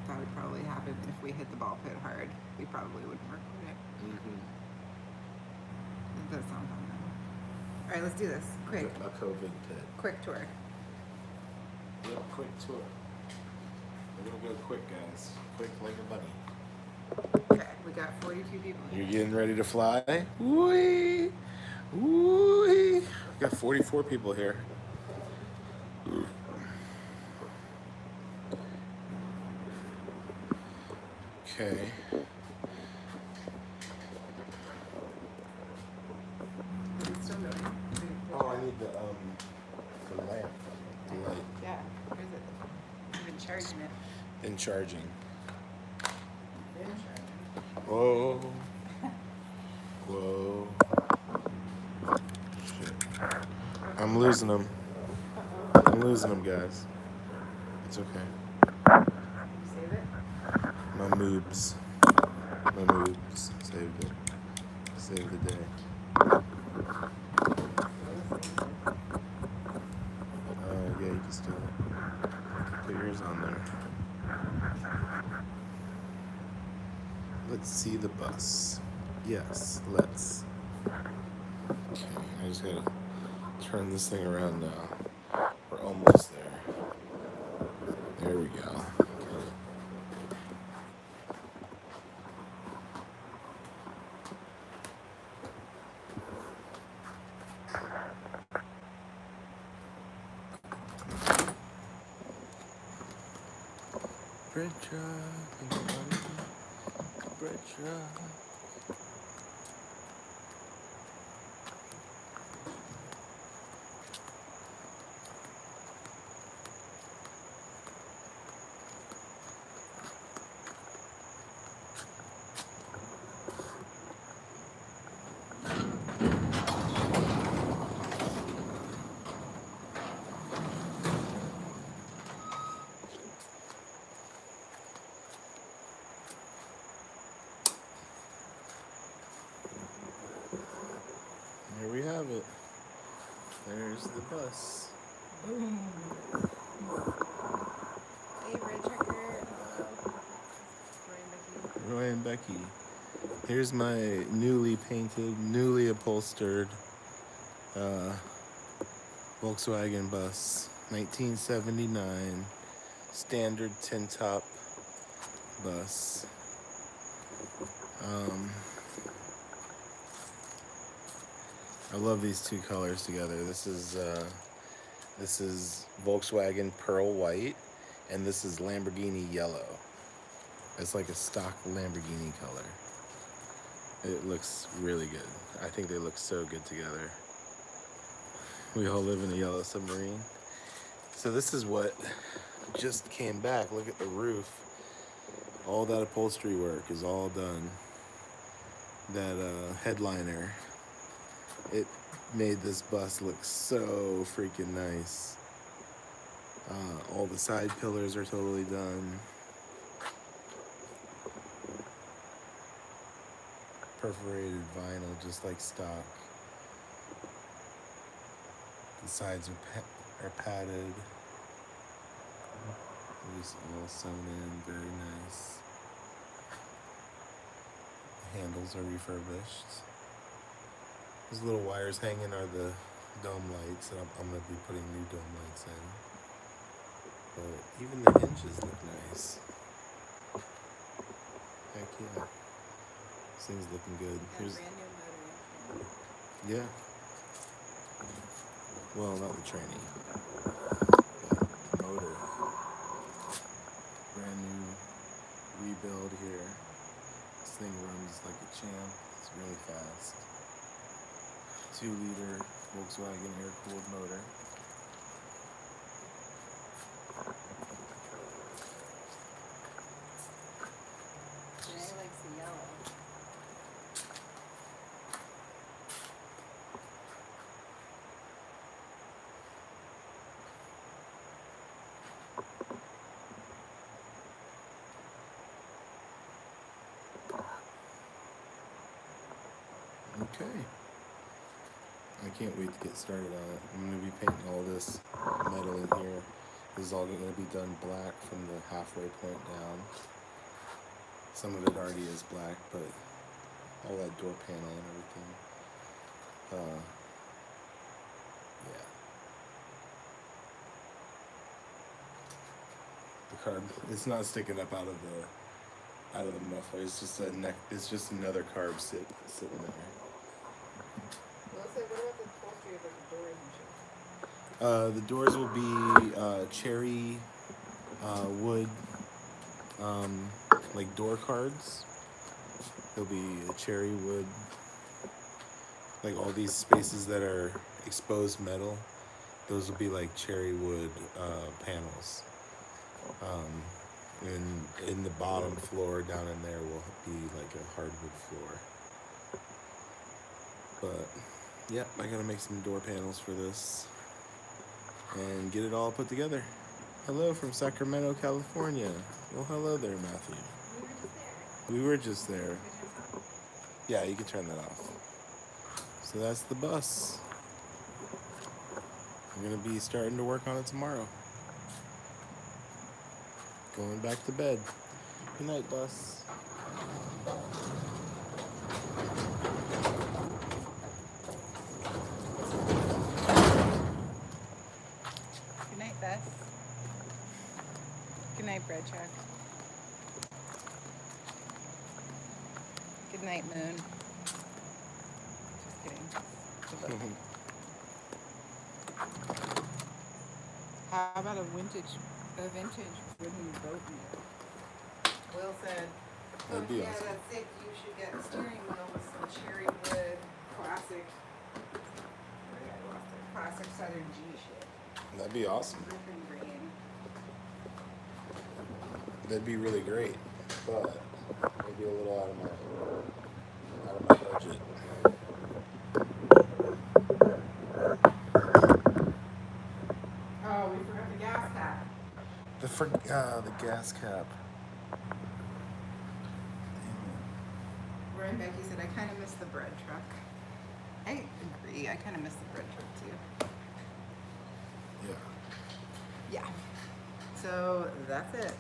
that would probably happen if we hit the ball pit hard. We probably wouldn't record it. Mm-hmm. It does sound fun though. All right, let's do this. Quick. A COVID pit. Quick tour. Yep, quick tour. We're gonna go quick, guys. Quick like a bunny. Okay, we got 42 people. You're getting ready to fly? Woo-wee! Woo-wee! We got 44 people here. Okay. It's still going. Oh, I need the lamp. The light. Yeah, where's it? I've been charging it. In charging. Been charging. Whoa. Whoa. Shit. I'm losing them. I'm losing them, guys. It's okay. Save it. My moobs. My moobs. Saved it. Saved the day. Yeah, you can still put yours on there. Let's see the bus. Yes, let's. Okay, I just gotta turn this thing around now. We're almost there. There we go. Bridge ride. Here we have it. There's the bus. Boom. Hey, Red Trucker. Roy and Becky. Here's my newly painted, newly upholstered Volkswagen bus. 1979 standard tin top bus. I love these two colors together. This is Volkswagen Pearl White, and this is Lamborghini Yellow. It's like a stock Lamborghini color. It looks really good. I think they look so good together. We all live in a yellow submarine. So this is what just came back. Look at the roof. All that upholstery work is all done. That headliner, it made this bus look so freaking nice. All the side pillars are totally done. Perforated vinyl, just like stock. The sides are padded. Just all sewn in, very nice. The handles are refurbished. Those little wires hanging are the dome lights, and I'm going to be putting new dome lights in. But even the hinges look nice. Heck yeah. This thing's looking good. Here's, brand new motor. yeah. Well, not the tranny. But the motor. Brand new rebuild here. This thing runs like a champ. It's really fast. 2-liter Volkswagen air-cooled motor. Jay likes the yellow. Okay. I can't wait to get started on it. I'm going to be painting all this metal in here. This is all going to be done black from the halfway point down. Some of it already is black, but all that door panel and everything. Yeah. The carb, it's not sticking up out of the muffler. It's just a neck. It's just another carb sitting there. Well, so what about the upholstery of the doors and shit? The doors will be cherry wood, like door cards. There'll be a cherry wood, like all these spaces that are exposed metal. Those will be like cherry wood panels. And in the bottom floor down in there will be like a hardwood floor. But yeah, I gotta make some door panels for this and get it all put together. Hello from Sacramento, California. Well, hello there, Matthew. We were just there. Yeah, you can turn that off. So that's the bus. I'm gonna be starting to work on it tomorrow. Going back to bed. Good night, bus. Good night, Bess. Good night, Bread Truck. Good night, Moon. Just kidding. Good luck. How about a vintage wooden boat wheel? Will said, That'd be yeah, awesome. that's it. You should get a steering wheel with some cherry wood, classic, classic Southern G shit. That'd be awesome. Ripping green. That'd be really great, but maybe a little out of my budget. Oh, we forgot the gas cap. The gas cap. Ryan Becky said, I kind of miss the bread truck. I agree. I kind of miss the bread truck too. Yeah. Yeah. So that's it.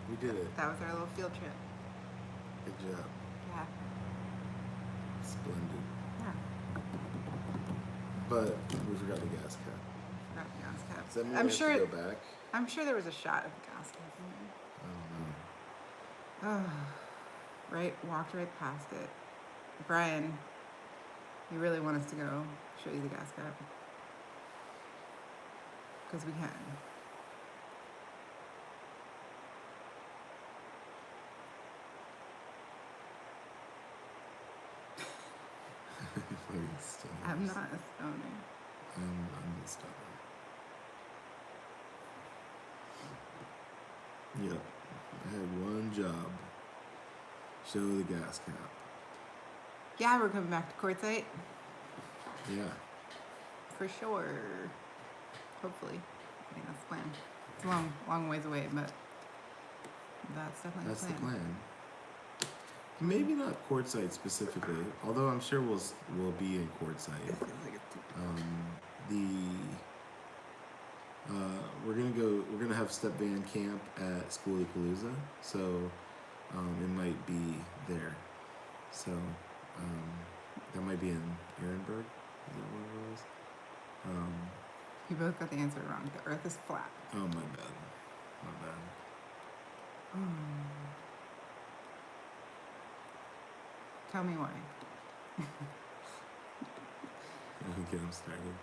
We did it. That was our little field trip. Good job. Yeah. Splendid. Yeah. But we forgot the gas cap. Not the gas cap. Does that mean I'm we sure. have to go back? I'm sure there was a shot of the gas cap in there. Oh, right. Walked right past it. Brian, you really want us to go show you the gas cap? Because we can. I'm not a stoner. I'm the stoner. Yep. I had one job. Show the gas cap. Yeah, we're coming back to quartzite. Yeah. For sure. Hopefully. I think that's the plan. It's a long, long ways away, but that's definitely That's the the plan. plan. Maybe not quartzite specifically, although I'm sure we'll be in quartzite. It feels like it's too We're gonna have step van camp at Schoolie Palooza, so it might be there. So that might be in Ehrenberg. Is that what it was? You both got the answer wrong. The earth is flat. Oh, my bad. My bad. Tell me why. Get him started.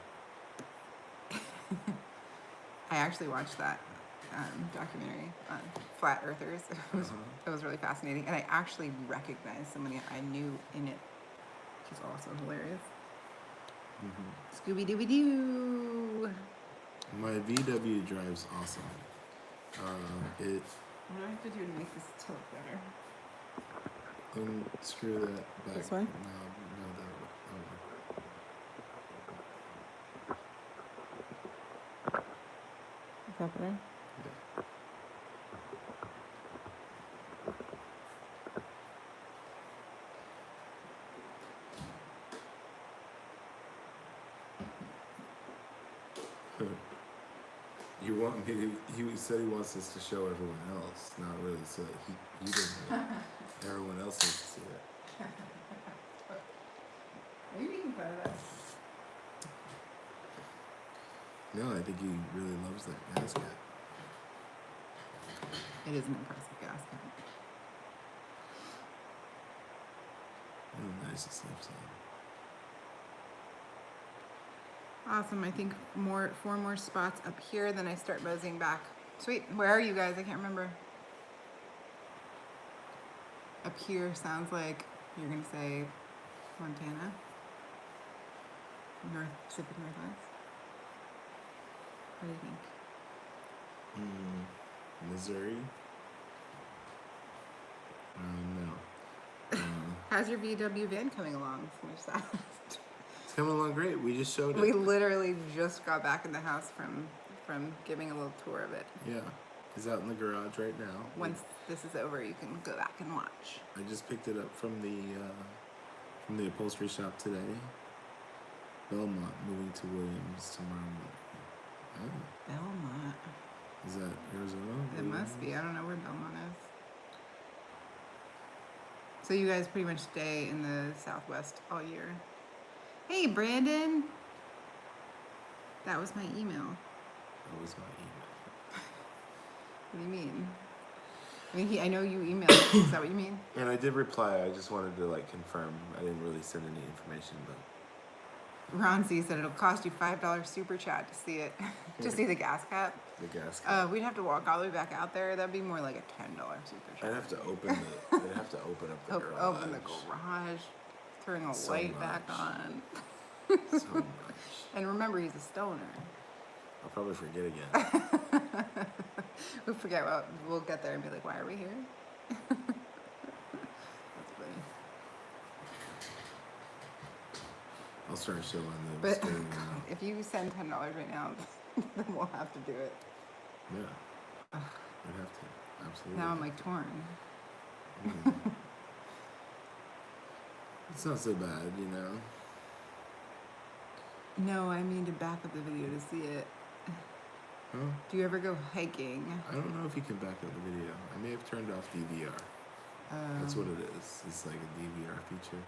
I actually watched that documentary on flat earthers. It was really fascinating, and I actually recognized somebody I knew in it, which is also hilarious. Scooby Dooby Doo. My VW drive's awesome. What do I have to do to make this tilt better? Unscrew that back. This one? No, that one. Is that better? Yeah. You want me to? He said he wants us to show everyone else, not really so that he doesn't. Everyone else needs to see it. Maybe you can put that. No, I think he really loves that gasket. It is an impressive gasket. Oh, nice to sleep on. Awesome. I think 4 more spots up here, then I start moseying back. Sweet. Where are you guys? I can't remember. Up here sounds like you're going to say Montana. Pacific Northwest. What do you think? Missouri? No. How's your VW van coming along? It's coming along great. We just showed it. We literally just got back in the house from giving a little tour of it. Yeah. He's out in the garage right now. Once this is over, you can go back and watch. I just picked it up from the upholstery shop today. Belmont moving to Williams tomorrow morning. Oh. Belmont. Is that Arizona? It must be. I don't know where Belmont is. So you guys pretty much stay in the Southwest all year. Hey, Brandon. That was my email. That was my email. What do you mean? I mean, I know you emailed. Is that what you mean? And I did reply. I just wanted to confirm. I didn't really send any information, but. Ron C said it'll cost you $5 super chat to see it, to see the gas cap. The gas cap. We'd have to walk all the way back out there. That'd be more like a $10 super chat. I'd have to open up the garage. Open the garage, turn the light back on. So much. And remember, he's a stoner. I'll probably forget again. We'll forget. We'll get there and be like, "Why are we here?" That's funny. I'll start showing them. But if you send $10 right now, then we'll have to do it. Yeah, I'd have to. Absolutely. Now I'm torn. It's not so bad, No, I mean to back up the video to see it. Huh? Do you ever go hiking? I don't know if you can back up the video. I may have turned off DVR. That's what it is. It's like a DVR feature.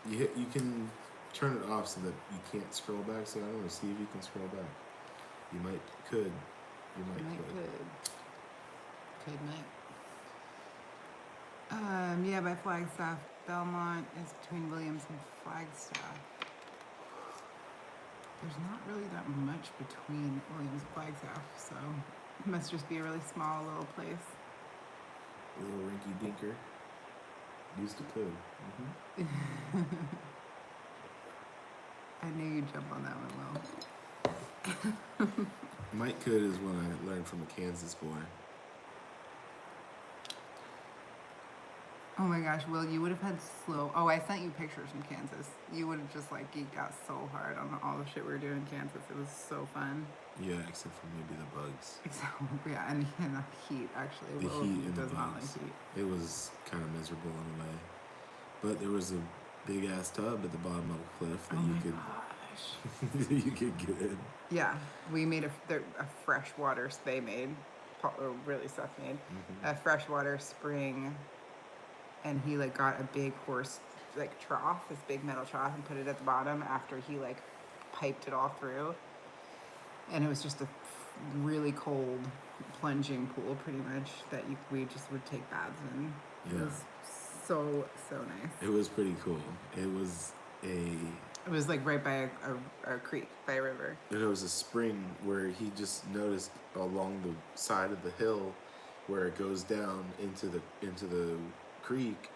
You can turn it off so that you can't scroll back. So I don't know. See if you can scroll back. You could. Yeah, by Flagstaff. Belmont is between Williams and Flagstaff. There's not really that much between Williams and Flagstaff, so it must just be a really small little place. A little rinky dinker. Used to poo. I knew you'd jump on that one, Will. Mike could is what I learned from a Kansas boy. Oh my gosh, Will, you would have had slow. Oh, I sent you pictures from Kansas. You would have just geeked out so hard on all the shit we were doing in Kansas. It was so fun. Yeah, except for maybe the bugs. Yeah, and the heat actually. The Will heat and the does not bugs. like heat. It was kind of miserable in a way, but there was a big ass tub at the bottom of the cliff that you could get in. Yeah, we made a freshwater. They made, really Seth made a freshwater spring. And he got a big horse trough, this big metal trough, and put it at the bottom after he piped it all through. And it was just a really cold plunging pool, pretty much, that we just would take baths in. Yeah. It was so nice. It was pretty cool. It was right by a creek, by a river. There was a spring where he just noticed along the side of the hill where it goes down into the creek,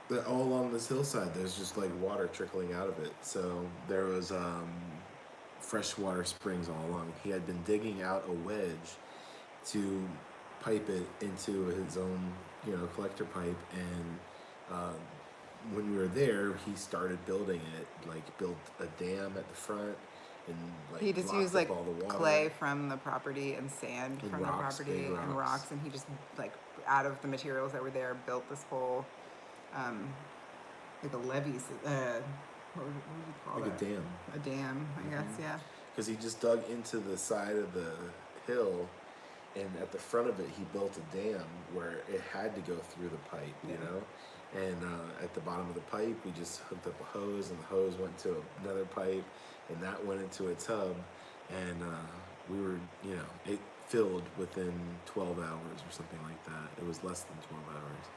that all along this hillside there's just water trickling out of it. So there was freshwater springs all along. He had been digging out a wedge to pipe it into his own collector pipe, and when we were there he started building it, built a dam at the front, and he just used all the water. Clay from the property and sand and from rocks, the property and rocks, and he just out of the materials that were there built this whole a levee, what would you call it? A dam, I guess. Yeah, because he just dug into the side of the hill, and at the front of it he built a dam where it had to go through the pipe, And at the bottom of the pipe, we just hooked up a hose, and the hose went to another pipe, and that went into a tub, and we were, it filled within 12 hours or something like that. It was less than 12 hours.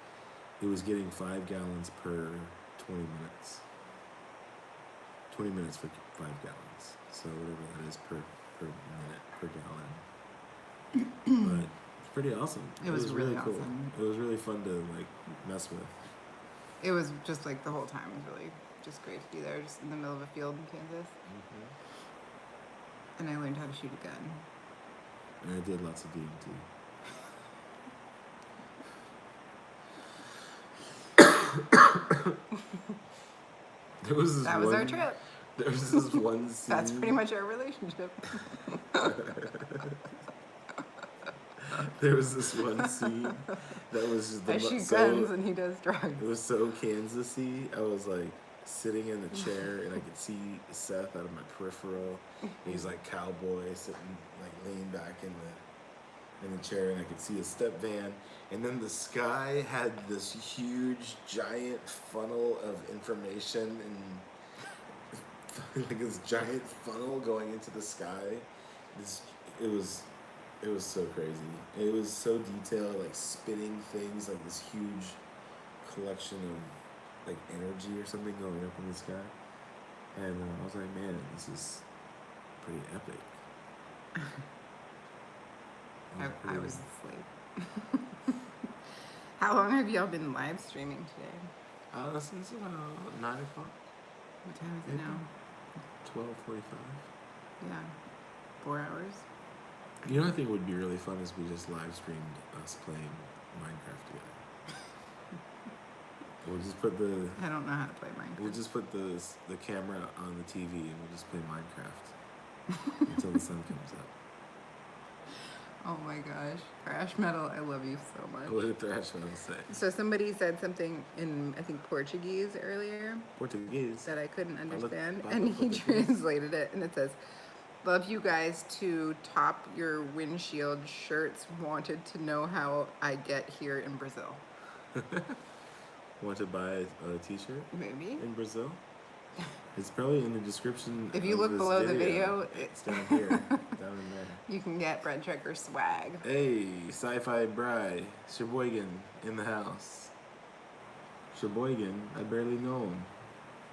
It was getting 5 gallons per 20 minutes. 20 minutes for 5 gallons. So whatever that is per minute, per gallon. But it's pretty awesome. It was really cool. awesome. It was really fun to like mess with. It was just like the whole time was really just great to be there, just in the middle of a field in Kansas. And I learned how to shoot a gun. And I did lots of DMT. That was our trip. There was this one scene. That's pretty much our relationship. There was this one scene that was just I shoot guns and he does drugs. It was so Kansas-y. I was like sitting in the chair and I could see Seth out of my peripheral. And he's like cowboy sitting like leaned back in the chair, and I could see a step van. And then the sky had this huge giant funnel of information and like this giant funnel going into the sky. It was so crazy. It was so detailed, like spinning things, like this huge collection of like energy or something going up in the sky. And I was like, man, this is pretty epic. I was asleep. How long have y'all been live streaming today? Since 9 o'clock. What time is it now? 12:45. Yeah. 4 hours? You know what I think would be really fun is we just live streamed us playing Minecraft together. We'll just put I don't know how to play Minecraft. We'll just put the camera on the TV and we'll just play Minecraft until the sun comes up. Oh my gosh. Thrash metal, I love you so much. What did Thrash metal say? So somebody said something in, I think, Portuguese earlier. Portuguese. That I couldn't understand. And he translated it, and it says, "Love you guys to top your windshield shirts. Wanted to know how I get here in Brazil." Want to buy a t-shirt? Maybe. In Brazil? It's probably in the description. If you look below the video, it's down here. Down in there. You can get Red Trucker swag. Hey, Sci-Fi Bry. Sheboygan in the house. Sheboygan, I barely know him.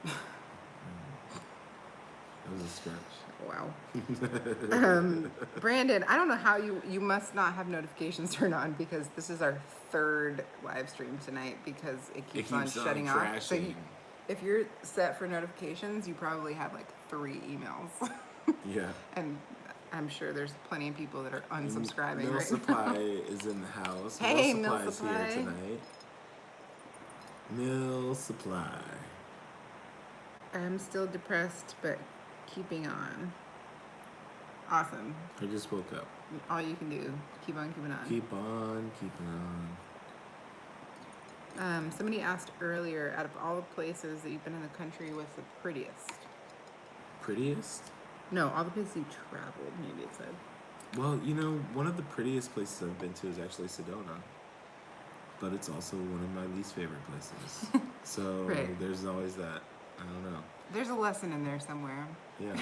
That was a stretch. Wow. Brandon, I don't know how you must not have notifications turned on, because this is our 3rd live stream tonight because it keeps on shutting off. So if you're set for notifications, you probably have like 3 emails. Yeah. And I'm sure there's plenty of people that are unsubscribing. Mill right Supply is in the house. Hey, Mill Mill Supply is here tonight. Mill Supply. I'm still depressed, but keeping on. Awesome. I just woke up. All you can do, keep on keeping on. Keep on keeping on. Somebody asked earlier, out of all the places that you've been in the country, what's the prettiest? Prettiest? No, all the places you traveled, maybe it said. Well, one of the prettiest places I've been to is actually Sedona. But it's also one of my least favorite places. So Right. There's always that. I don't know. There's a lesson in there somewhere. Yeah.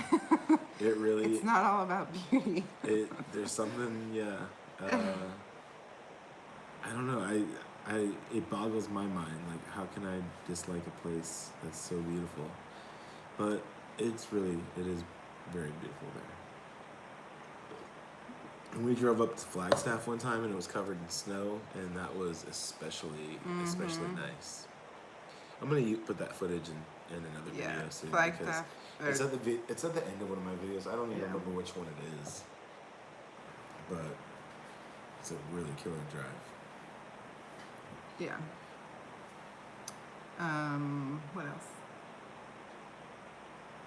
It really... It's not all about beauty. There's something, yeah. I don't know. It boggles my mind. Like, how can I dislike a place that's so beautiful? But it is very beautiful there. And we drove up to Flagstaff one time and it was covered in snow, and that was especially nice. I'm gonna put that footage in another video soon. Flagstaff. It's at the end of one of my videos. I don't even remember which one it is, but it's a really killer drive. Yeah. What else?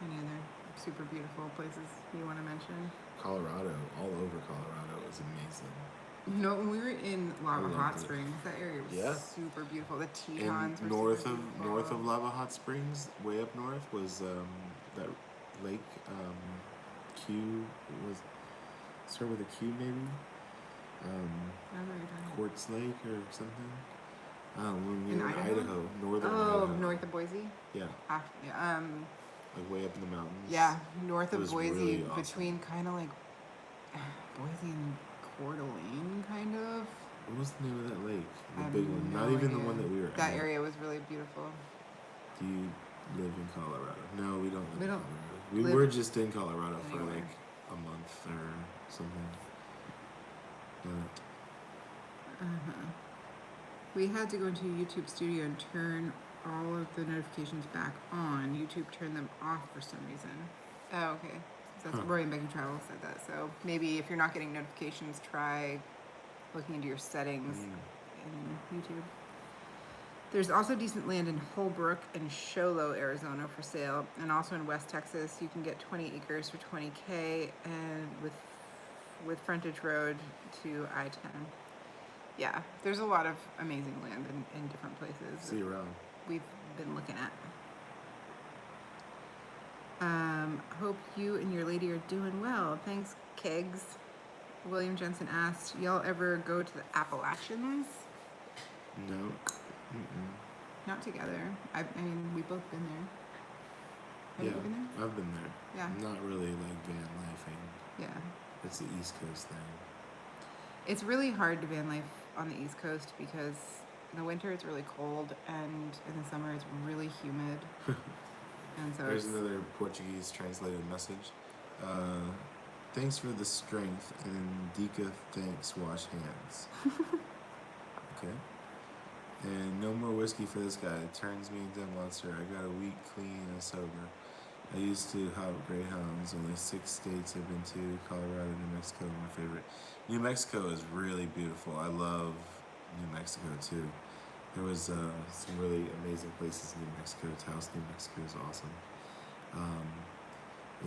Any other super beautiful places you want to mention? Colorado, all over Colorado is amazing. You know, when we were in Lava Hot it. Springs, that area was super beautiful. The Tetons And were north super of beautiful. north of Lava Hot Springs, way up north, was that lake. Q was start with a Q maybe. I don't know what you're talking about. Quartz Lake or something. When we In were in Idaho? Idaho, northern Oh, Idaho. north of Boise? Yeah, Yeah, like way up in the mountains. yeah, north It of was Boise, really awesome. between kind of like Boise and Coeur d'Alene, kind of. What was the name of that lake? I The have big one. no Not even the idea. one that we were That at. area was really beautiful. Do you live in Colorado? No, we don't live We in don't Colorado. We live were just in Colorado for anywhere. like a month or something. But We had to go into YouTube Studio and turn all of the notifications back on. YouTube turned them off for some reason. Oh, okay. So that's Roy and Becky Travel said that. So maybe if you're not getting notifications, try looking into your settings in YouTube. There's also decent land in Holbrook and Show Low, Arizona for sale, and also in West Texas. You can get 20 acres for $20K, and with frontage road to I-10. Yeah, there's a lot of amazing land in different places. see you around. We've been looking at. Hope you and your lady are doing well. Thanks, Kegs. William Jensen asked, y'all ever go to the Appalachians? No. Mm-mm. Not together. I mean, we've both been there. Have Yeah, you been there? I've been there. Yeah. Not really like van lifing. Yeah. It's the East Coast thing. It's really hard to van life on the East Coast because in the winter it's really cold and in the summer it's really humid. And so There's it's, another Portuguese translated message. Thanks for the strength, and Dika thanks, wash hands. Okay. And no more whiskey for this guy. It turns me into a monster. I got a week clean and sober. I used to hop greyhounds. Only 6 states I've been to. Colorado, New Mexico, my favorite. New Mexico is really beautiful. I love New Mexico too. There was some really amazing places in New Mexico. Taos, New Mexico is awesome.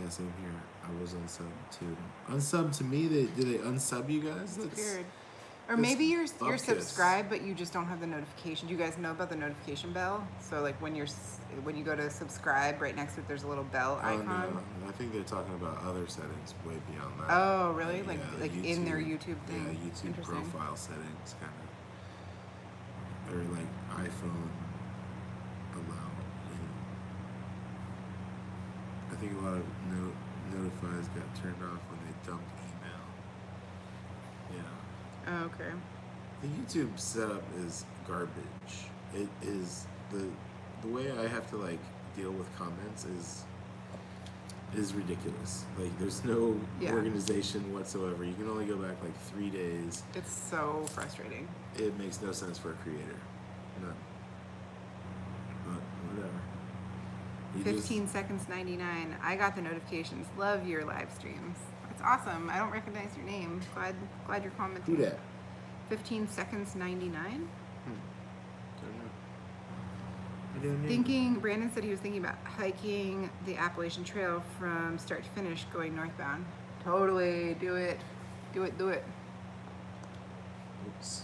Yeah, same here. I was unsubbed too. Unsubbed to me? Did they unsub you guys? it's weird. Or that's maybe you're upkiss. subscribed, but you just don't have the notification. Do you guys know about the notification bell? So like when you go to subscribe, right next to it, there's a little bell icon. No. I think they're talking about other settings way beyond that. Oh, really? Yeah, Like in their YouTube thing? Yeah, YouTube Interesting. profile settings, kind of. Or like iPhone allow. I think a lot of notifies got turned off when they dumped email. Yeah. Oh, okay. The YouTube setup is garbage. It is the way I have to like deal with comments is ridiculous. Like there's no Yeah. organization whatsoever. You can only go back like 3 days. It's so frustrating. It makes no sense for a creator. None. But whatever. You 15 seconds 99. I got the notifications. Love your live streams. It's awesome. I don't recognize your name. Glad you're commenting. Do that. 15 seconds 99. Don't know. Thinking, Brandon said he was thinking about hiking the Appalachian Trail from start to finish going northbound. Totally, do it. Do it. Oops.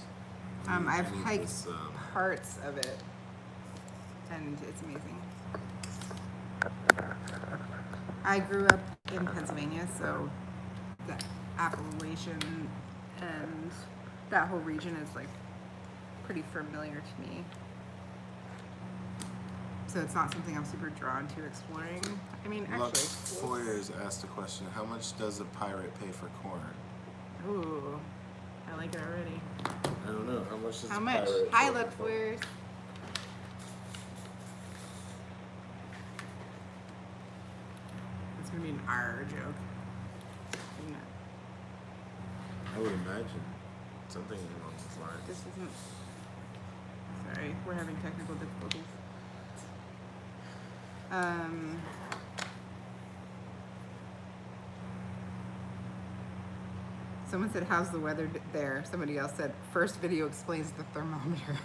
I've I need hiked this, parts of it, and it's amazing. I grew up in Pennsylvania, so the Appalachian and that whole region is like pretty familiar to me. So it's not something I'm super drawn to exploring. I mean, actually, Lux Foyers asked a question. How much does a pirate pay for corn? ooh, I like it already. I don't know. How much does How a much? pirate Hi, pay for Lux corn? Foyers. It's gonna be an R joke. Isn't it? I would imagine something along those lines. This isn't. Sorry, we're having technical difficulties. Someone said, "How's the weather there?" Somebody else said, "First video explains the thermometer."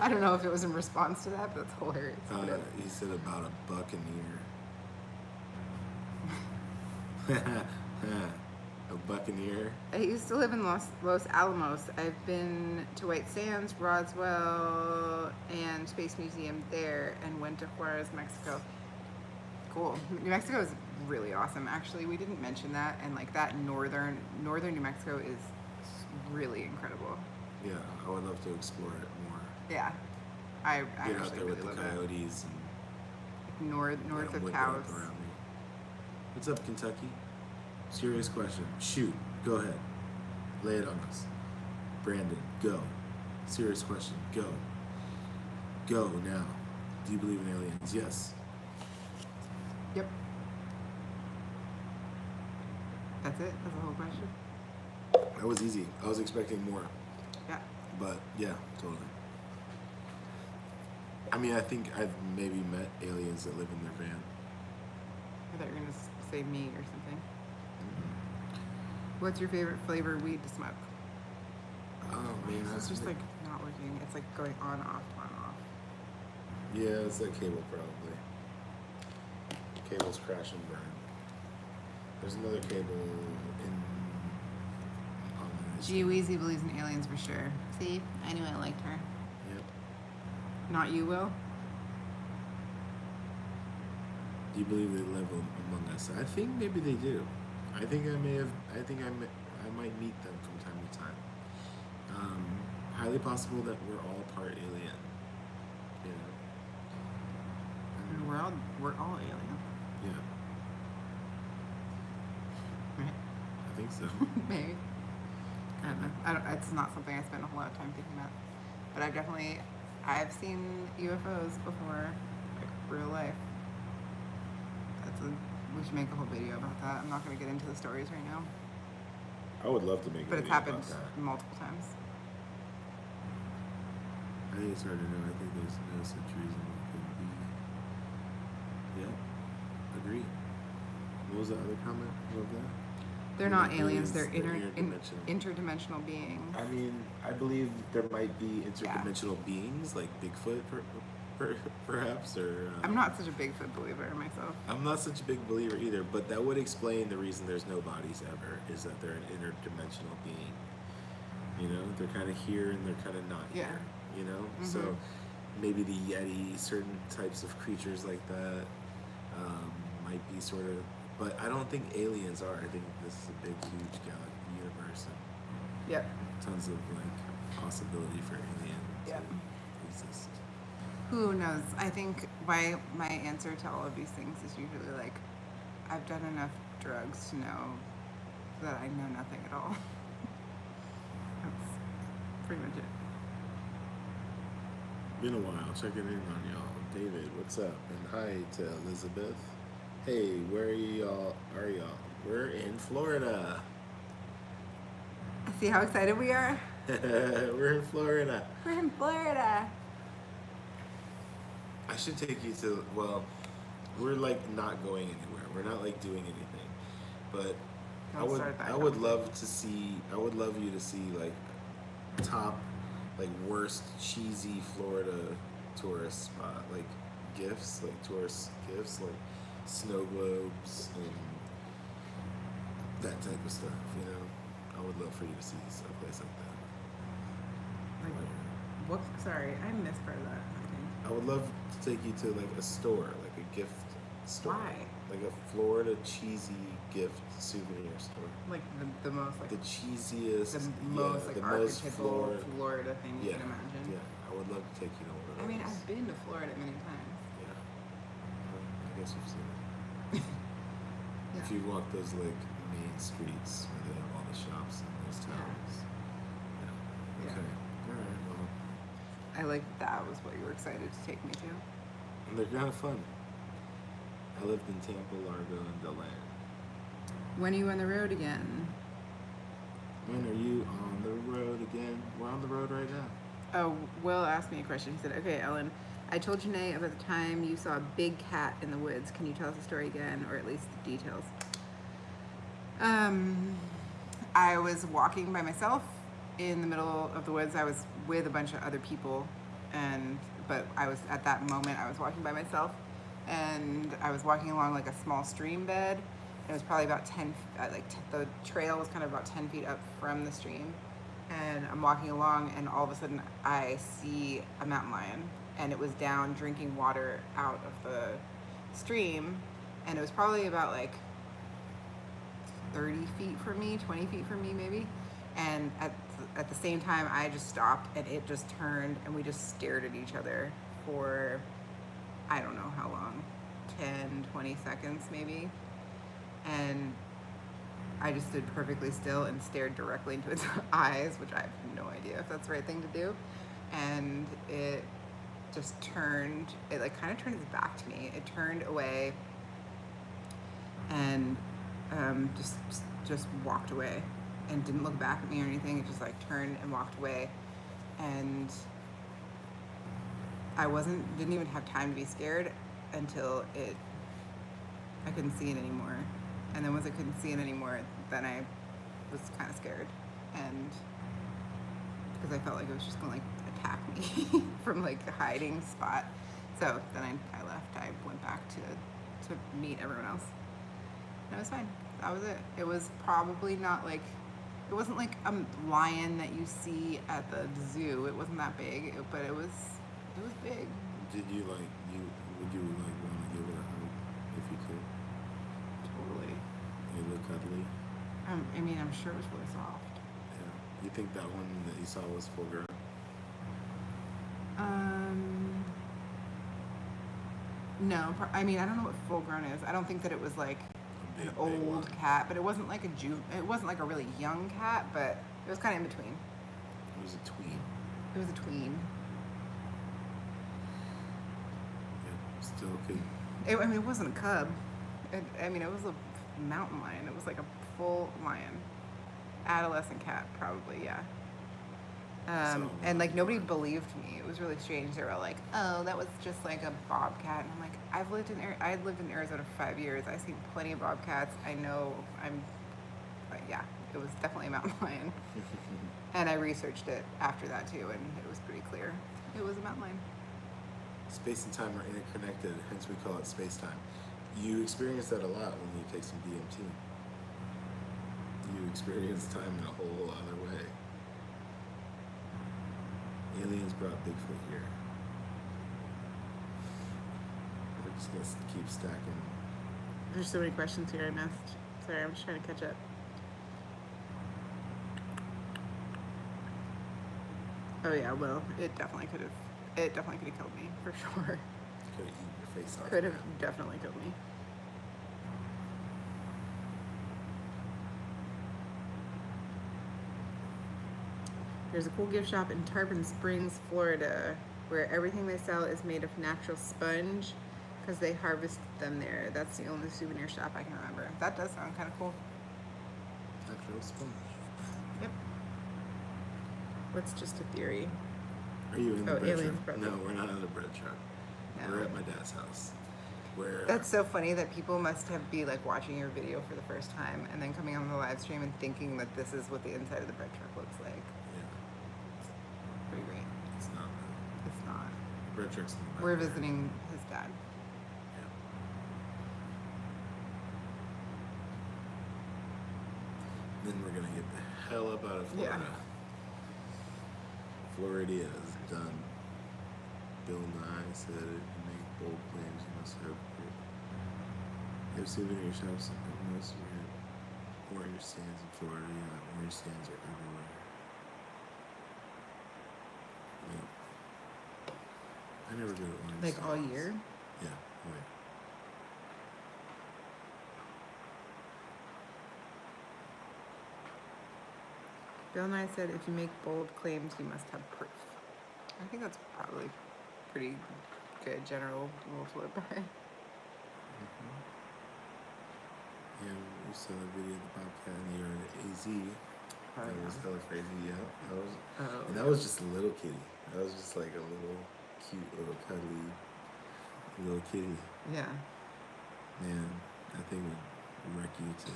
I don't know if it was in response to that, but that's hilarious. He said about a buccaneer. A buccaneer. I used to live in Los Alamos. I've been to White Sands, Roswell, and Space Museum there, and went to Juarez, Mexico. Cool. New Mexico is really awesome. Actually, we didn't mention that, and like that northern New Mexico is really incredible. Yeah, I would love to explore it more. Yeah, I Get out actually there really with the love coyotes and it. North let 'em of whip it Taos. up around me. What's up, Kentucky? Serious question. Shoot. Go ahead. Lay it on us. Brandon, go. Serious question. Go. Go now. Do you believe in aliens? Yes. Yep. That's it? That's the whole question? That was easy. I was expecting more. Yeah. But yeah, totally. I mean, I think I've maybe met aliens that live in their van. I thought you were going to say meat or something. What's your favorite flavor weed to smoke? Oh man, It's just like not working. It's like going on, off, on, off. Yeah, it's that cable probably. Cable's crash and burn. There's another cable in. Gee Weezy believes in aliens for sure. See, I knew I liked her. Yep. Not you, Will? Do you believe they live among us? I think maybe they do. I think I may have. I think I might meet them from time to time. Highly possible that we're all part alien. You know. We're all alien. Yeah, Right? I think so. Maybe. I don't know. It's not something I spend a whole lot of time thinking about. But I've seen UFOs before, like real life. We should make a whole video about that. I'm not going to get into the stories right now. I would love to make. But it's happened multiple times. I think it's hard to know. I think there's no such reason it could be. Yeah, agree. What was the other comment about that? They're not aliens. They're They're interdimensional. interdimensional beings. I mean, I believe there might be interdimensional beings like Bigfoot, perhaps, or. I'm not such a Bigfoot believer myself. I'm not such a big believer either, but that would explain the reason there's no bodies ever, is that they're an interdimensional being. You know, they're kind of here and they're kind of not here. You know, so maybe the Yeti, certain types of creatures like that, might be sort of. But I don't think aliens are. I think this is a big, huge universe and tons of like possibility for aliens to exist. Who knows? I think my answer to all of these things is usually like, I've done enough drugs to know that I know nothing at all. That's pretty much it. Been a while. Checking in on y'all. David, what's up? And hi to Elizabeth. Hey, where are y'all? We're in Florida. See how excited we are? We're in Florida. We're in Florida. I should take you to, well, we're like not going anywhere. We're not like doing anything. But I would love you to see like top, like worst cheesy Florida tourist spot, like gifts, like tourist gifts, like snow globes and that type of stuff, you know? I would love for you to see a place like that. What? Sorry, I missed part of that. I would love to take you to like a store, like a gift store. Why? Like a Florida cheesy gift souvenir store. Like the most like the cheesiest, the most like the most archetypal Florida thing you can imagine. Yeah, I would love to take you to one of those. I mean, I've been to Florida many times. Yeah, I guess you've seen it. Yeah. If you walk those like main streets where they have all the shops in those towns. Yeah. Okay. All right. Well. I like that was what you were excited to take me to. And they're kind of fun. I lived in Tampa, Largo, and DeLand. When are you on the road again? When are you on the road again? We're on the road right now. Oh, Will asked me a question. He said, okay, Ellen, I told Janae about the time you saw a big cat in the woods. Can you tell us the story again, or at least the details? I was walking by myself in the middle of the woods. I was with a bunch of other people, but I was at that moment I was walking by myself, and I was walking along like a small stream bed. It was probably about the trail was kind of about 10 feet up from the stream, and I'm walking along, and all of a sudden I see a mountain lion, and it was down drinking water out of the stream, and it was probably about like 30 feet from me, 20 feet from me maybe. And at the same time, I just stopped and it just turned and we just stared at each other for, I don't know how long, 10, 20 seconds maybe. And I just stood perfectly still and stared directly into its eyes, which I have no idea if that's the right thing to do. And it just turned, it like kind of turned its back to me. It turned away and just walked away and didn't look back at me or anything. It just like turned and walked away. And I didn't even have time to be scared until I couldn't see it anymore. And then once I couldn't see it anymore, then I was kind of scared. And because I felt like it was just going to like attack me from like a hiding spot. So then I left. I went back to meet everyone else. And it was fine. That was it. It was probably not like, it wasn't like a lion that you see at the zoo. It wasn't that big, but it was big. Would you like want to give it a hug if you could? Totally. They look cuddly. I mean, I'm sure it was really soft. Yeah. You think that one that you saw was full grown? No. I mean, I don't know what full grown is. I don't think that it was like an old cat, but it wasn't like it wasn't like a really young cat, but it was kind of in between. It was a tween. It was a tween. Yeah, still okay. I mean, it wasn't a cub. It was a mountain lion. It was like a full lion. Adolescent cat, probably, yeah. And like nobody believed me. It was really strange. They were all like, "Oh, that was just like a bobcat." And I'm like, I lived in Arizona for 5 years. I've seen plenty of bobcats. I know yeah, it was definitely a mountain lion. And I researched it after that too, and it was pretty clear. It was a mountain lion. Space and time are interconnected, hence we call it space-time. You experience that a lot when you take some DMT. You experience time in a whole other way. Aliens brought Bigfoot here. We're just gonna keep stacking. There's so many questions here I missed. Sorry, I'm just trying to catch up. Oh yeah, well, it definitely could have killed me, for sure. Could have eaten your face off. Could have definitely killed me. There's a cool gift shop in Tarpon Springs, Florida, where everything they sell is made of natural sponge because they harvest them there. That's the only souvenir shop I can remember. That does sound kind of cool. Natural sponge. Yep. What's just a theory? Are you in the bread aliens truck? probably. No, we're not in the bread truck. No. We're at my dad's house. Where That's so funny that people must be like watching your video for the first time and then coming on the live stream and thinking that this is what the inside of the bread truck looks like. Yeah. Pretty great. It's not. It's not. Bread truck's in the back. We're visiting his dad. Yeah. Then we're gonna get the hell up out of Florida. Yeah. Florida is done. Bill Nye said it. You make bold claims, you must have proof. They have souvenir shops in most of your orange stands in Florida. Yeah, orange stands are everywhere. Yeah. I never go to orange Like stands. all year? Yeah, right. Bill Nye said, if you make bold claims, you must have proof. I think that's probably pretty good general rule to live by. Mm-hmm. Yeah, we saw a video of the Bobcat in the yard at AZ. That was hella crazy, yeah. And that was just a little kitty. That was just like a little cute, little cuddly little kitty. Yeah. Man, that thing would wreck you too.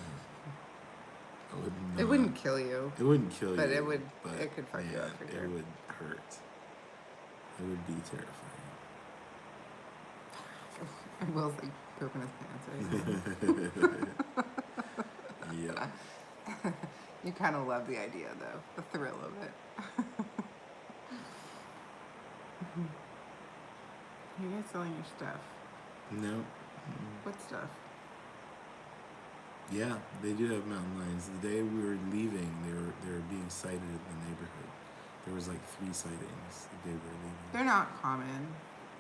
It wouldn't kill you. It wouldn't kill but you. It would. But It could fuck you up for sure. It would hurt. It would be terrifying. Will's like pooping his pants right now. Yeah. You kind of love the idea, though. The thrill of it. You guys selling your stuff? No. What stuff? Yeah, they do have mountain lions. The day we were leaving, they were being sighted in the neighborhood. There was like 3 sightings the day we were leaving. They're not common,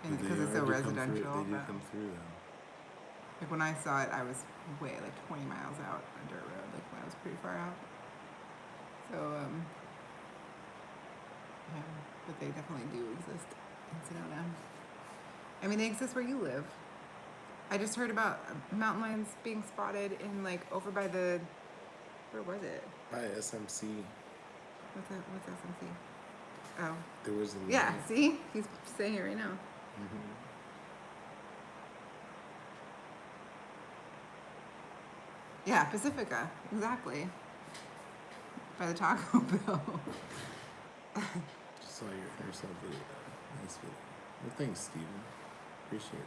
But because it's so residential. They do but, come through though. like when I saw it, I was way like 20 miles out on a dirt road. Like I was pretty far out. So yeah, but they definitely do exist in Sedona. I mean, they exist where you live. I just heard about mountain lions being spotted in like over by the, where was it? By SMC, What's SMC? Oh, there was a yeah. See, he's saying it right now. Mm-hmm. Yeah, Pacifica, exactly. By the Taco Bell. Just saw your yourself video. Nice video. Well, thanks, Steven. Appreciate it.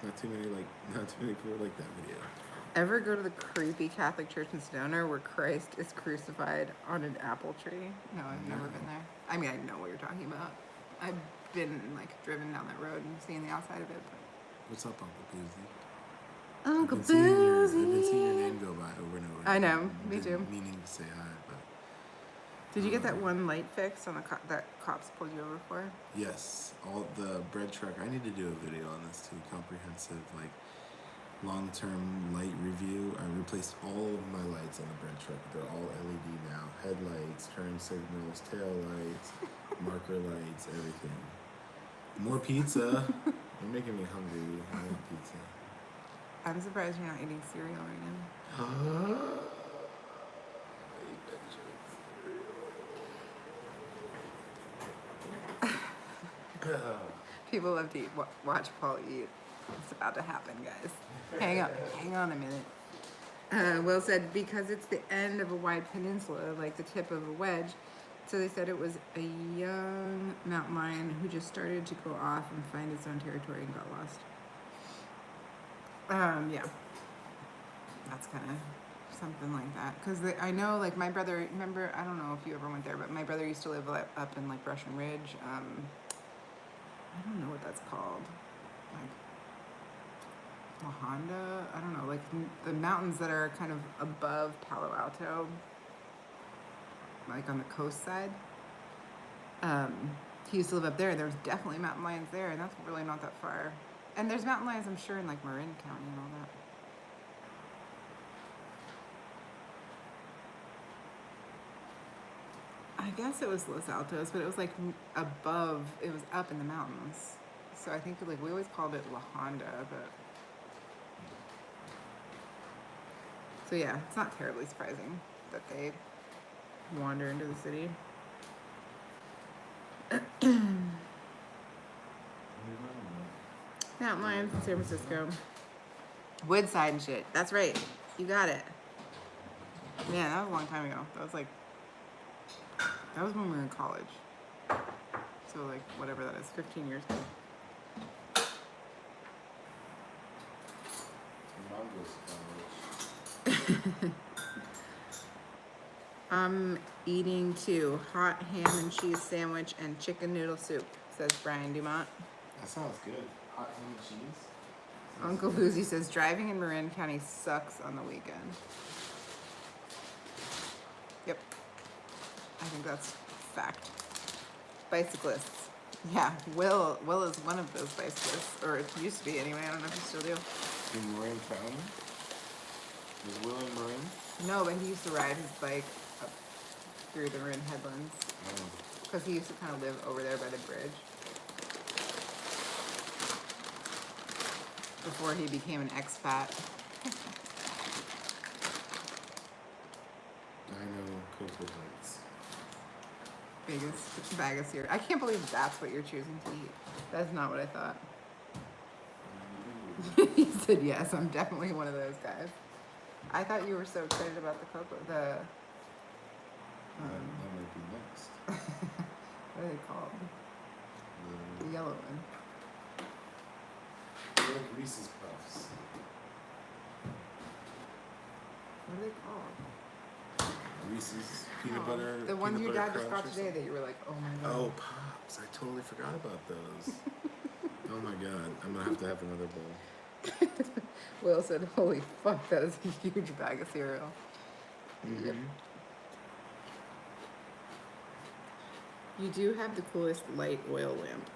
Not too many people like that video. Ever go to the creepy Catholic church in Sedona where Christ is crucified on an apple tree? No, I've never been there. I mean, I know what you're talking about. I've been like driven down that road and seen the outside of it. But... What's up, Uncle Boozy? Uncle I've Boozy. been seeing your name go by over and over. I know, me too. Meaning to say hi, but. Did you get that one light fixed on the that cops pulled you over for? Yes, all the bread truck. I need to do a video on this too. Comprehensive, like long-term light review. I replaced all of my lights on the bread truck. They're all LED now. Headlights, turn signals, tail lights, marker lights, everything. More pizza. You're making me hungry. I want pizza. I'm surprised you're not eating cereal right now. People love to watch Paul eat. It's about to happen, guys. Hang on a minute. Will said because it's the end of a wide peninsula, like the tip of a wedge. So they said it was a young mountain lion who just started to go off and find its own territory and got lost. Yeah, that's kind of something like that. Because I know, like my brother. Remember, I don't know if you ever went there, but my brother used to live up in like Russian Ridge. I don't know what that's called. Like La Honda? I don't know. Like the mountains that are kind of above Palo Alto, like on the coast side. He used to live up there. There was definitely mountain lions there, and that's really not that far. And there's mountain lions, I'm sure, in like Marin County and all that. I guess it was Los Altos, but it was like above. It was up in the mountains. So I think like we always called it La Honda, but so yeah, it's not terribly surprising that they wander into the city. Mountain lions in San Francisco. Woodside and shit. That's right. You got it. Man, that was a long time ago. That was when we were in college. So like whatever that is, 15 years ago. I'm eating too. Hot ham and cheese sandwich and chicken noodle soup, says Brian Dumont. That sounds good. Hot ham and cheese. Uncle Boozy says driving in Marin County sucks on the weekend. Yep. I think that's fact. Bicyclists. Yeah, Will is one of those bicyclists, or it used to be anyway. I don't know if you still do. In Marin County? Is Will in Marin? No, but he used to ride his bike up through the Marin headlands. Because he used to kind of live over there by the bridge. Before he became an expat. I know Cocoa Heights. Biggest bag of cereal. I can't believe that's what you're choosing to eat. That's not what I thought. He said yes, I'm definitely one of those guys. I thought you were so excited about the cocoa. That might be next. What are they called? The yellow one. They're like Reese's Puffs. What are they called? Reese's peanut butter. The ones your dad just got crunch or today something? that you were like, oh my god. Oh, Pops. I totally forgot about those. Oh my god. I'm going to have another bowl. Will said, "Holy fuck, that is a huge bag of cereal." Yep. You do have the coolest light oil lamp.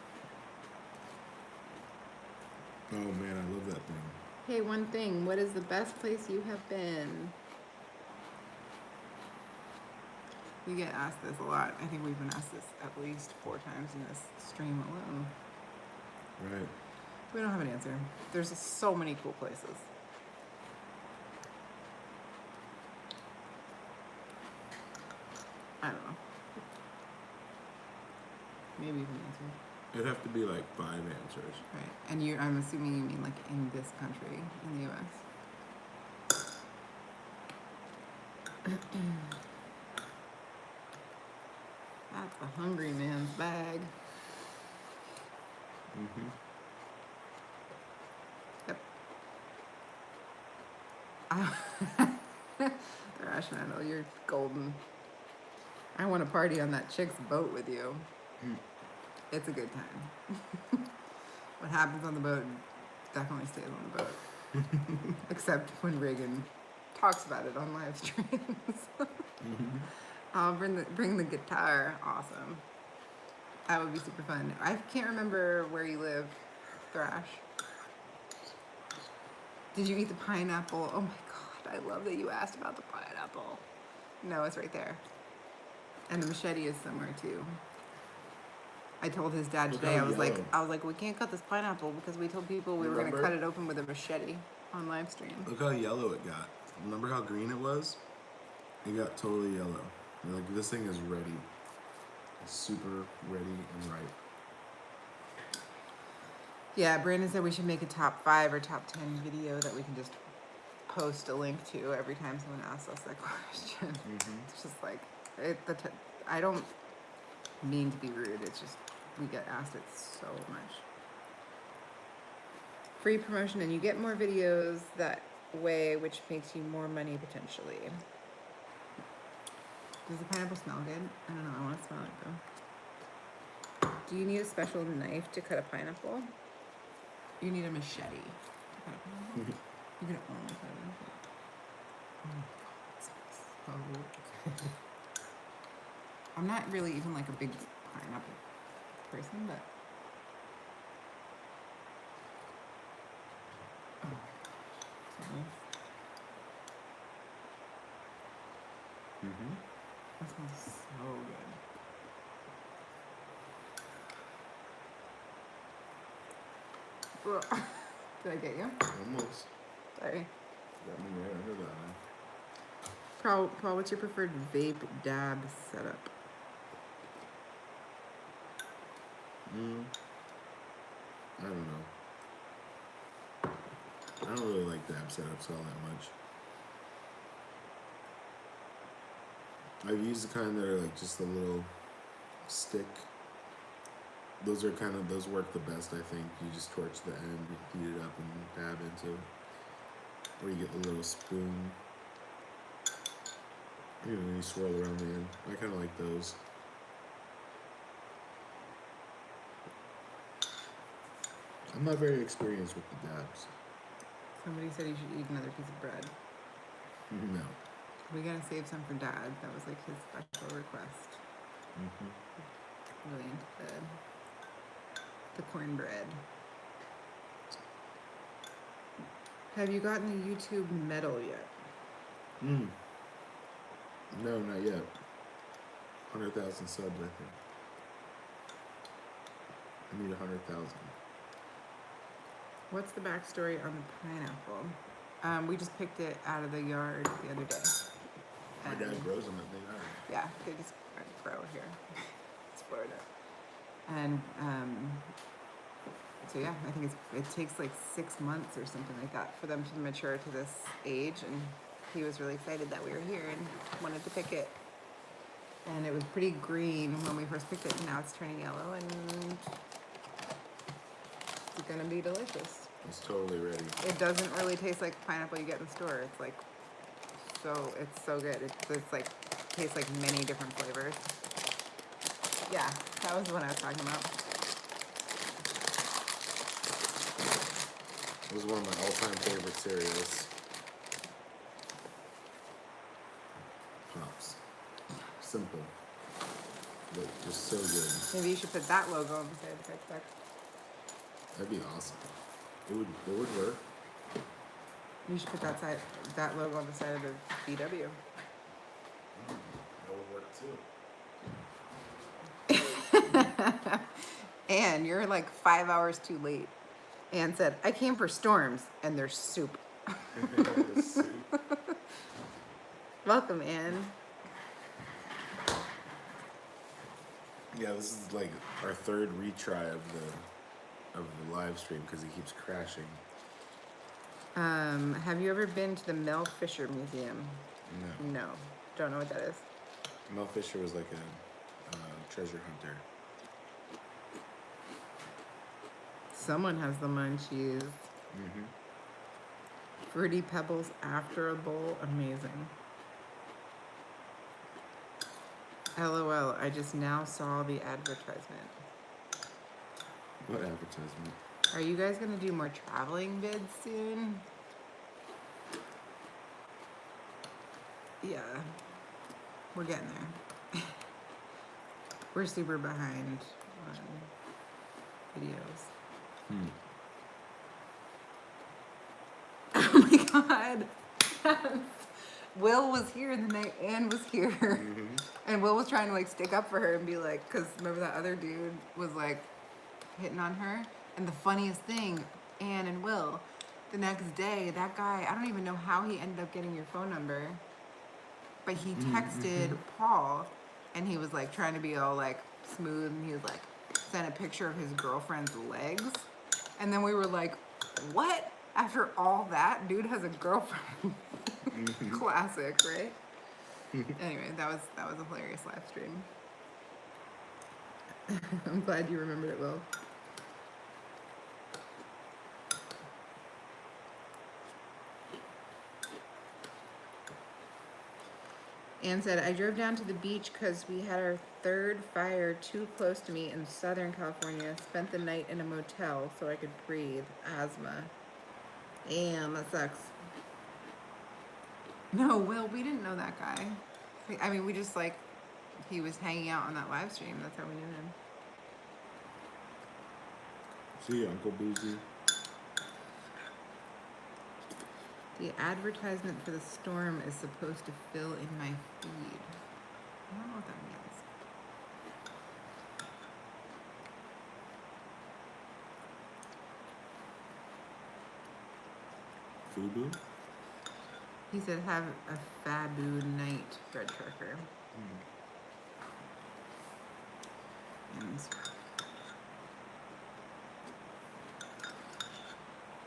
Oh man, I love that thing. Hey, one thing. What is the best place you have been? We get asked this a lot. I think we've been asked this at least 4 times in this stream alone. Right. We don't have an answer. There's so many cool places. I don't know. Maybe you can answer. It'd have to be like 5 answers. Right. And I'm assuming you mean like in this country, in the US. That's a hungry man's bag. Yep. Thrash Mandel, you're golden. I want to party on that chick's boat with you. It's a good time. What happens on the boat definitely stays on the boat. Except when Reagan talks about it on live streams. I'll bring the guitar. Awesome. That would be super fun. I can't remember where you live, Thrash. Did you eat the pineapple? Oh my god, I love that you asked about the pineapple. No, it's right there. And the machete is somewhere too. I told his dad today, I was like, we can't cut this pineapple because we told people we were going to cut it open with a machete on live stream. Look how yellow it got. Remember how green it was? It got totally yellow. You're like, this thing is ready. It's super ready and ripe. Yeah, Brandon said we should make a top 5 or top 10 video that we can just post a link to every time someone asks us that question. It's just like, I don't mean to be rude, it's just, we get asked it so much. Free promotion, and you get more videos that way, which makes you more money potentially. Does the pineapple smell good? I don't know, I want to smell it though. Do you need a special knife to cut a pineapple? You need a machete to cut a pineapple. You can only cut it. Oh my god, it's so good. I'm not really even like a big pineapple person, but oh my gosh. That smells so good. Did I get you? Almost. Sorry. Got me right under that one. Paul, what's your preferred vape dab setup? I don't know. I don't really like dab setups all that much. I've used the kind that are like just a little stick. Those work the best, I think. You just torch the end, heat it up, and dab into it. Or you get the little spoon. You swirl around the end. I kind of like those. I'm not very experienced with the dabs. Somebody said you should eat another piece of bread. No. We gotta save some for Dad. That was like his special request. Really into the cornbread. Have you gotten the YouTube medal yet? No, not yet. 100,000 subs, I think. I need 100,000. What's the backstory on the pineapple? We just picked it out of the yard the other day. My dad grows them at the yard. Yeah, they just grow here. It's Florida. And so yeah, I think it takes like 6 months or something like that for them to mature to this age. And he was really excited that we were here and wanted to pick it. And it was pretty green when we first picked it, and now it's turning yellow, and it's gonna be delicious. It's totally ready. It doesn't really taste like pineapple you get in the store. It's like it's so good. It's like tastes like many different flavors. Yeah, that was the one I was talking about. It was one of my all-time favorite cereals. Pops. Simple. But just so good. Maybe you should put that logo on the side of the backpack. That'd be awesome. It would work. You should put that logo on the side of the VW. That would work too. And you're like 5 hours too late. Anne said, I came for storms, and there's soup. Welcome, Anne. Yeah, this is like our third retry of the live stream because he keeps crashing. Have you ever been to the Mel Fisher Museum? No. No. Don't know what that is. Mel Fisher was like a treasure hunter. Someone has the munchies. Mm-hmm. Fruity Pebbles after a bowl. Amazing. LOL, I just now saw the advertisement. What advertisement? Are you guys going to do more traveling vids soon? Yeah. We're getting there. We're super behind on videos. Oh my god. Will was here the night Anne was here. Mm-hmm. And Will was trying to like stick up for her and be like, because remember that other dude was like hitting on her? And the funniest thing, Anne and Will, the next day, that guy, I don't even know how he ended up getting your phone number, but he texted Paul and he was like trying to be all like smooth and he was like, sent a picture of his girlfriend's legs. And then we were like, what? After all that, dude has a girlfriend. Classic, right? Anyway, that was a hilarious live stream. I'm glad you remembered it, Will. Anne said, I drove down to the beach because we had our third fire too close to me in Southern California. Spent the night in a motel so I could breathe. Asthma. Damn, that sucks. No, Will, we didn't know that guy. I mean, we just like, he was hanging out on that live stream. That's how we knew him. See you, Uncle Boozy. The advertisement for the storm is supposed to fill in my feed. I don't know what that means. Fubu? He said, have a Fabu night, Red Trucker.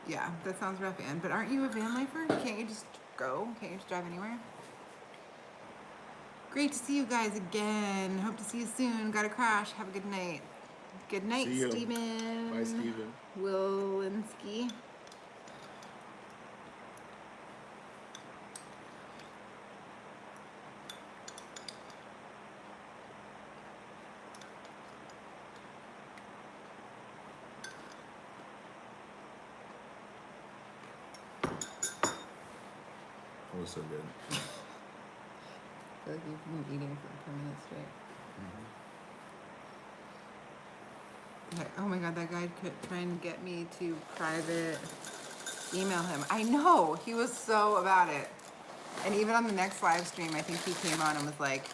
Yeah, that sounds rough, Ann. But aren't you a van lifer? Can't you just go? Can't you just drive anywhere? Great to see you guys again. Hope to see you soon. Gotta crash. Have a good night. Good night, Steven. Bye, Steven. Willinsky. That was so good. I feel like you've been eating for 10 minutes straight. Okay. Oh my god, that guy could try and get me to private email him. I know, he was so about it. And even on the next live stream, I think he came on and was like,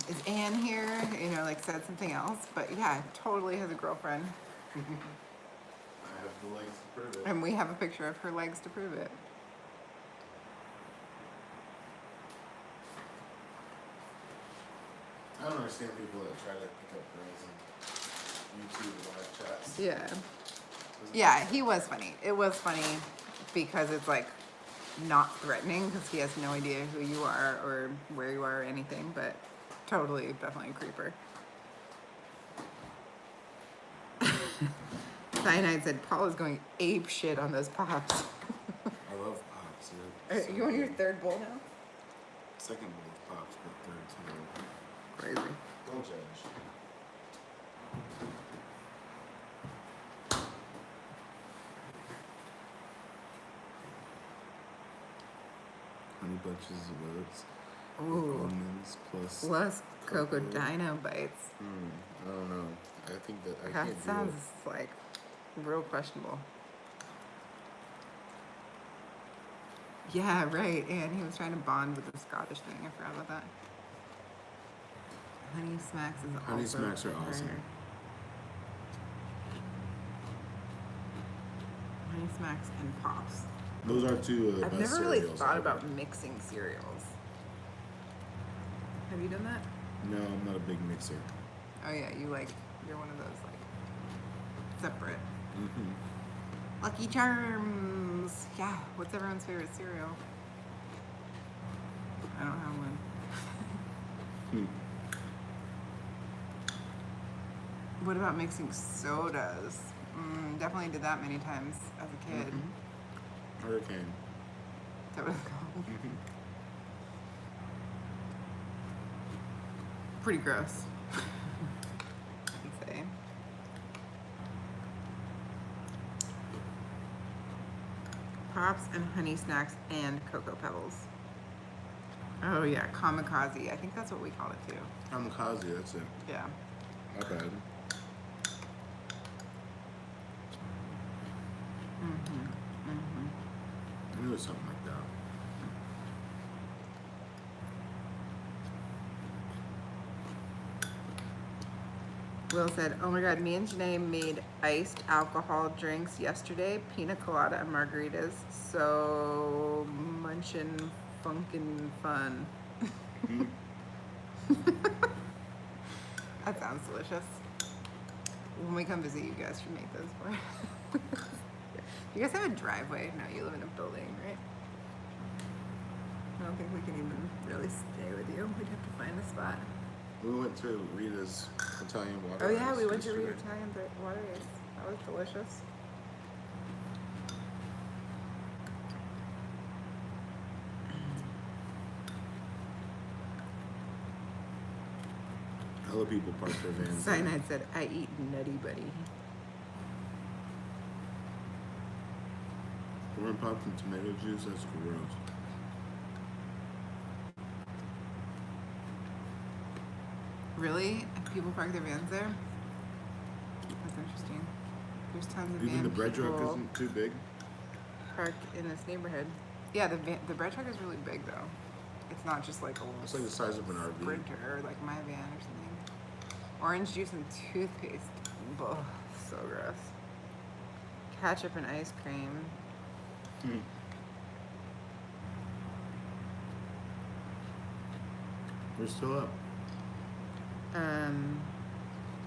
is Anne here? You know, like said something else. But yeah, totally has a girlfriend. I have the legs to prove it. And we have a picture of her legs to prove it. I don't understand people that try to pick up girls in YouTube live chats. Yeah. Yeah, he was funny. It was funny because it's like not threatening because he has no idea who you are or where you are or anything, but totally, definitely a creeper. Cyanide said Paul is going ape shit on those pops. I love pops. Dude. Are you on your third bowl now? Second bowl of pops, but third time. Crazy. Don't judge. honey bunches of oats, Ooh. almonds Plus Cocoa Dino Bites. I don't know. I think that I That can't sounds do like real questionable. Yeah, right. And he was trying to bond with the Scottish thing. I forgot about that. Honey Smacks is Honey also Smacks are rare. awesome. Honey Smacks and Pops. Those are two of the I've best never really cereals thought ever. about mixing cereals. Have you done that? No, I'm not a big mixer. Oh yeah, you're one of those like separate. Mm-hmm. Lucky Charms. Yeah. What's everyone's favorite cereal? I don't have one. What about mixing sodas? Definitely did that many times as a kid. Mm-hmm. Hurricane. That was called. Mm-hmm. Pretty gross. I'd say. Pops and Honey Snacks and Cocoa Pebbles. Oh yeah, Kamikaze. I think that's what we called it too. Kamikaze, that's it. Yeah. Not bad. I knew it was something like that. Will said, "Oh my God, me and Janae made iced alcohol drinks yesterday, pina colada and margaritas. So munchin' funkin' fun." That sounds delicious. When we come visit, you guys should make those for us. You guys have a driveway? No, you live in a building, right? I don't think we can even really stay with you. We'd have to find a spot. We went to Rita's Italian water. Oh yeah, ice we went to yesterday. Reed Italian water ice. That was delicious. Hella people park their vans. Cyanide said, "I eat Nutty Buddy." Corn pops and tomato juice, that's gross. Really? People park their vans there? That's interesting. There's tons of Even van the bread truck people isn't too big. park in this neighborhood. Yeah, the bread truck is really big though. It's not just like a little It's like the size of an RV. Sprinter or like my van or something. Orange juice and toothpaste. Ugh, so gross. Ketchup and ice cream. We're still up.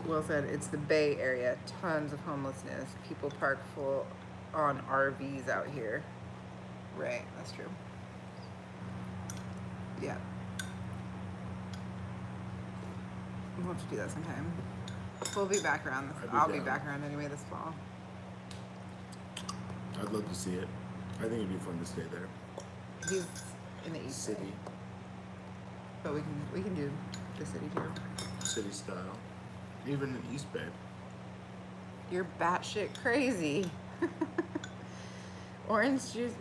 Will said it's the Bay Area. Tons of homelessness. People park full on RVs out here. Right, that's true. Yeah. We'll have to do that sometime. We'll be back around. I'll be back around anyway this fall. I'd love to see it. I think it'd be fun to stay there. He's in the East City. Bay. But we can do the city too. City style. Even in East Bay. You're batshit crazy. Orange juice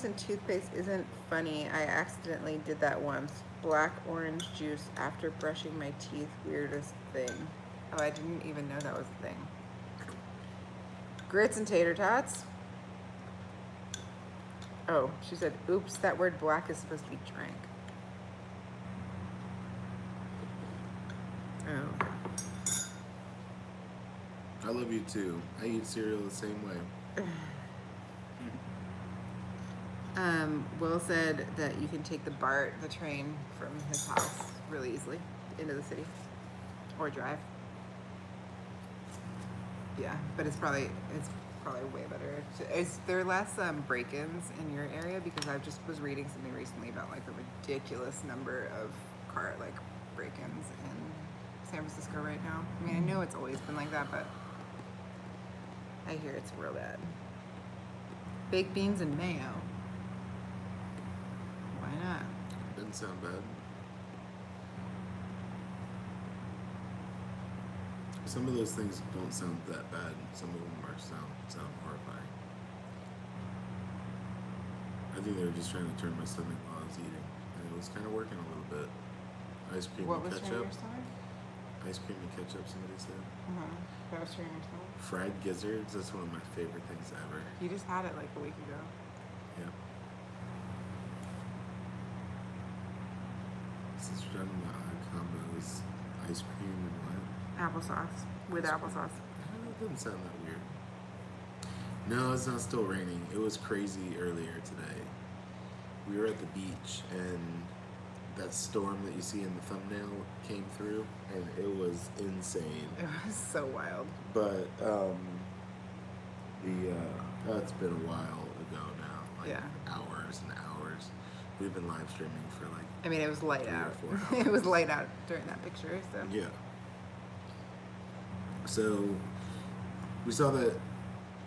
and toothpaste isn't funny. I accidentally did that once. Black orange juice after brushing my teeth. Weirdest thing. Oh, I didn't even know that was a thing. Grits and tater tots. Oh, she said, oops, that word black is supposed to be drank. Oh. I love you too. I eat cereal the same way. Will said that you can take the train from his house really easily into the city, or drive. Yeah, but it's probably way better. Is there less break-ins in your area? Because I just was reading something recently about like a ridiculous number of break-ins in San Francisco right now. I mean, I know it's always been like that, but I hear it's real bad. Baked beans and mayo. Why not? Doesn't sound bad. Some of those things don't sound that bad. Some of them sound horrifying. I think they were just trying to turn my stomach while I was eating, and it was kind of working a little bit. Ice cream What and was turning ketchup. your stomach? Ice cream and ketchup. Somebody said. That was turning your stomach? Fried gizzards. That's one of my favorite things ever. You just had it like a week ago. Yep. This is one of my odd combos. Ice cream and what? Applesauce. With applesauce. That doesn't sound that weird. No, it's not still raining. It was crazy earlier today. We were at the beach and that storm that you see in the thumbnail came through and it was insane. It was so wild. But that's been a while ago now. Like hours and hours. We've been live streaming for like I mean, it was light 3 or out. 4 hours. It was light out during that picture, so. Yeah. So we saw that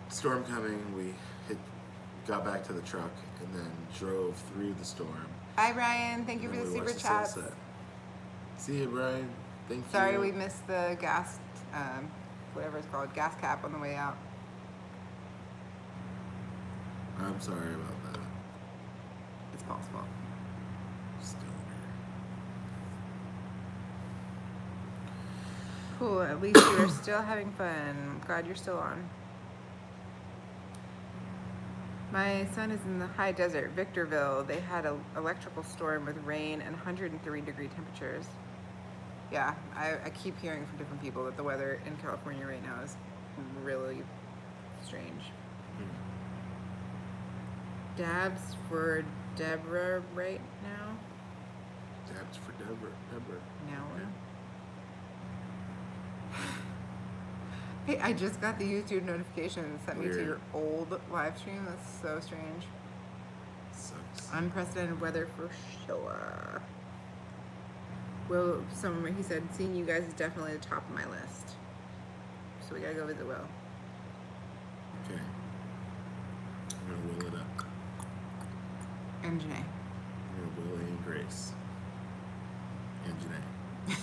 storm coming. We got back to the truck and then drove through the storm. Hi, Brian. Thank you for And the we super watched the chats. sunset. See you, Brian. Thank you. Sorry we missed the gas, whatever it's called, gas cap on the way out. I'm sorry about that. It's Paul's fault. Stoner. Cool. At least you are still having fun. Glad you're still on. My son is in the high desert, Victorville. They had an electrical storm with rain and 103-degree temperatures. Yeah, I keep hearing from different people that the weather in California right now is really strange. Dabs for Deborah right now? Dabs for Deborah. Now. Yeah. Hey, I just got the YouTube notification that sent me to Weird. your old live stream. That's so strange. Sucks. Unprecedented weather for sure. Will, he said, seeing you guys is definitely the top of my list. So we gotta go visit Will. Okay. I'm gonna will it up. And Janae. I'm gonna will and Grace. And Janae.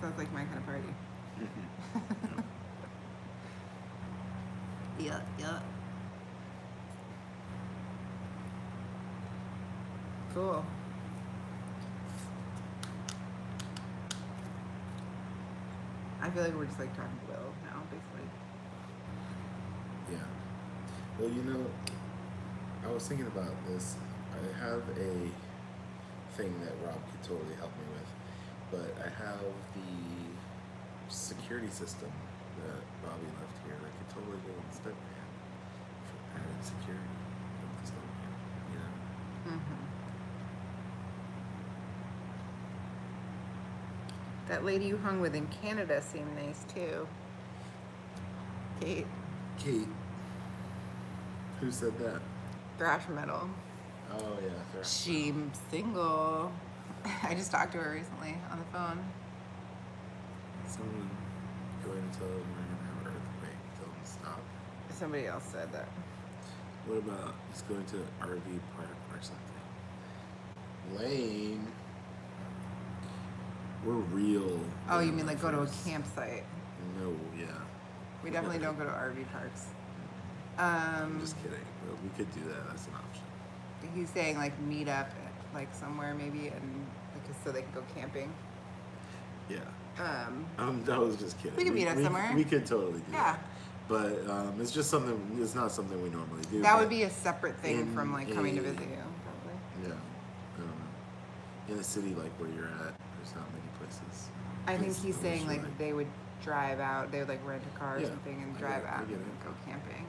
Sounds like my kind of party. Yeah. Cool. I feel like we're just like talking to Will now, basically. Yeah. Well, you know, I was thinking about this. I have a thing that Rob could totally help me with, but I have the security system that Bobby left here that could totally go on Stepman for added security of the Stepman, you know? Mm-hmm. That lady you hung with in Canada seemed nice too. Kate. Kate. Who said that? Thrash metal. Oh, yeah. Fair. She's single. I just talked to her recently on the phone. Someone going to tell them we're going to have an earthquake. Tell them to stop. Somebody else said that. What about just going to RV park or something? Lame. We're real. Oh, you mean like go to a lifers. campsite? No, yeah. We definitely don't go to RV parks. I'm just kidding, but we could do that. That's an option. He's saying like meet up at, like somewhere maybe and like so they can go camping. Yeah. Um, I was just kidding. We could meet up somewhere. We could totally do Yeah. that. But it's just something. It's not something we normally do. that but would be a separate thing in from like coming to a- visit you, probably. Yeah. I don't know. In a city like where you're at, there's not many places. I think It's he's saying usually like they would drive out. They would like rent a car or Yeah, something and I drive get it, I out get and it. go camping.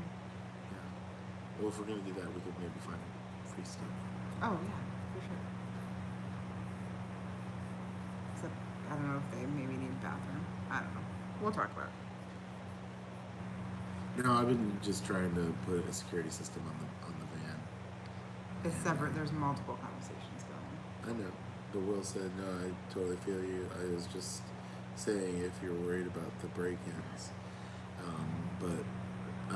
Yeah. Well, if we're gonna do that, we could maybe find free stuff. Oh yeah, for sure. Except I don't know if they maybe need a bathroom. I don't know. We'll talk about it. No, I've been just trying to put a security system on the van. It's separate. There's multiple conversations going. I know. But Will said, no, I totally feel you. I was just saying if you're worried about the break-ins. But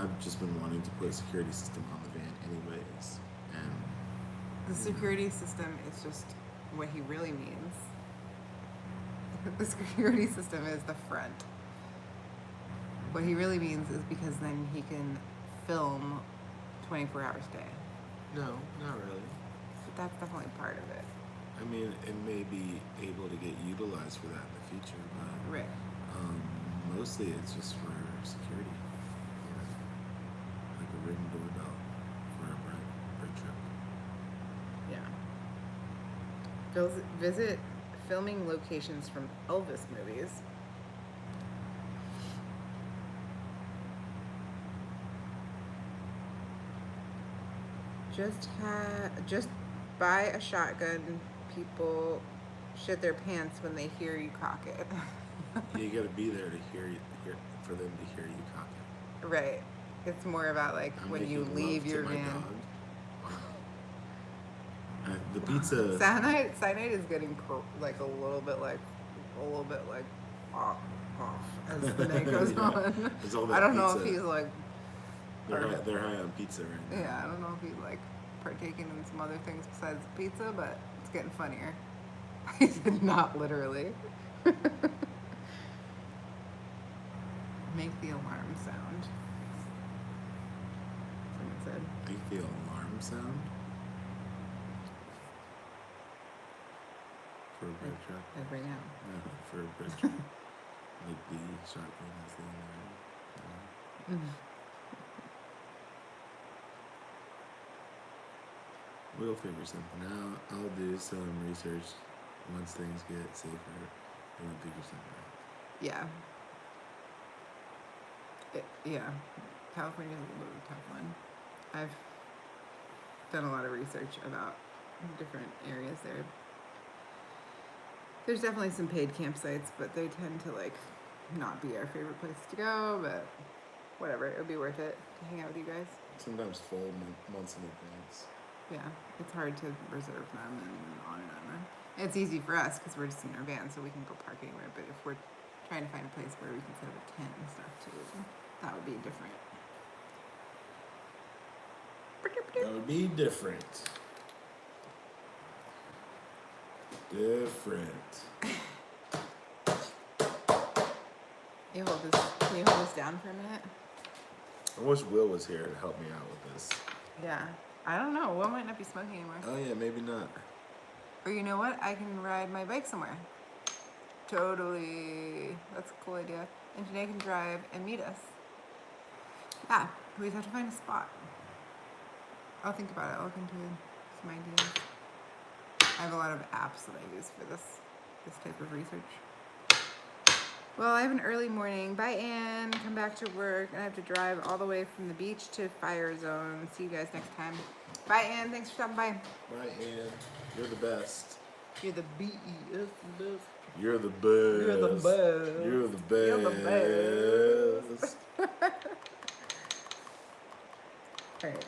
I've just been wanting to put a security system on the van anyways. And The security system is just what he really means. The security system is the front. What he really means is because then he can film 24 hours a day. No, not really. But that's definitely part of it. I mean, it may be able to get utilized for that in the future, but Right. mostly it's just for security. You know, like a ring doorbell for a break trip. Yeah. Visit filming locations from Elvis movies. Just buy a shotgun. People shit their pants when they hear you cock it. You gotta be there to for them to hear you cock it. Right. It's more about like I'm when you making leave love your to my van. dog. The pizza. Cyanide is getting like a little bit like off as the night goes Yeah, on. it's all that I don't know if pizza. he's like. They're high on pizza right now. Yeah, I don't know if he's like partaking in some other things besides pizza, but it's getting funnier. He said not literally. Make the alarm sound. Someone said. Make the alarm sound for a bread truck. Like right now. No, for a bread truck. Like the shotgun is the alarm. We'll figure something out. I'll do some research. Once things get safer, we'll figure something out. Yeah. Yeah. California's a little bit of a tough one. I've done a lot of research about different areas there. There's definitely some paid campsites, but they tend to like not be our favorite place to go, but whatever, it would be worth it to hang out with you guys. Sometimes full months in advance. Yeah, it's hard to reserve them and on and on. And it's easy for us because we're just in our van, so we can go park anywhere. But if we're trying to find a place where we can set up a tent and stuff too, that would be different. That would be different. Can you hold this down for a minute? I wish Will was here to help me out with this. Yeah. I don't know. Will might not be smoking anymore. Oh yeah, maybe not. Or you know what? I can ride my bike somewhere. Totally. That's a cool idea. And Janae can drive and meet us. Yeah. We just have to find a spot. I'll think about it. I'll look into some ideas. I have a lot of apps that I use for this type of research. Well, I have an early morning. Bye, Ann. Come back to work. I have to drive all the way from the beach to Fire Zone. See you guys next time. Bye, Ann. Thanks for stopping by. Bye, Ann. You're the best. You're the BES best. You're the best. You're the best. You're the best. You're the best. All right.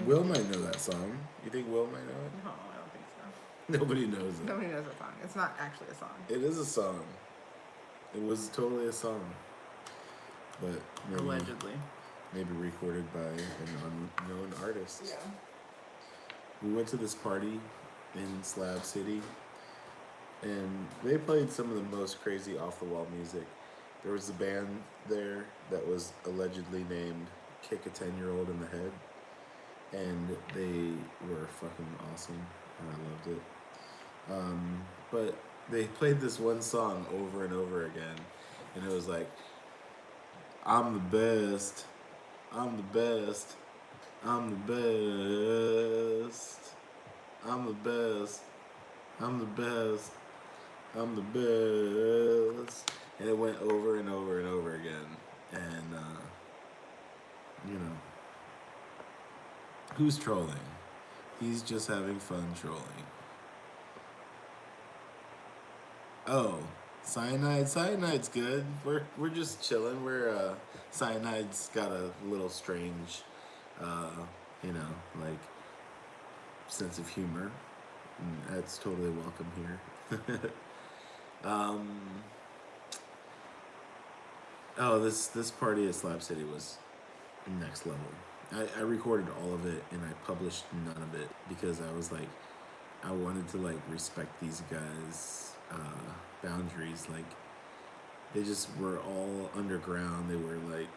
Will might know that song. You think Will might know it? No, I don't think so. Nobody knows it. Nobody knows that song. It's not actually a song. It is a song. It was totally a song. But maybe, Allegedly. maybe recorded by an unknown artist. Yeah. We went to this party in Slab City, and they played some of the most crazy off-the-wall music. There was a band there that was allegedly named Kick a 10-Year-Old in the Head, and they were fucking awesome, and I loved it. But they played this one song over and over again, and it was like, I'm the best, I'm the best, I'm the best, I'm the best, I'm the best, I'm the best. And it went over and over and over again. And, you know, who's trolling? He's just having fun trolling. Oh, Cyanide's good. We're just chilling. Cyanide's got a little strange, you know, like sense of humor. And that's totally welcome here. Oh, this party at Slab City was next level. I recorded all of it and I published none of it because I was like, I wanted to like respect these guys' boundaries. Like, they just were all underground. They were like,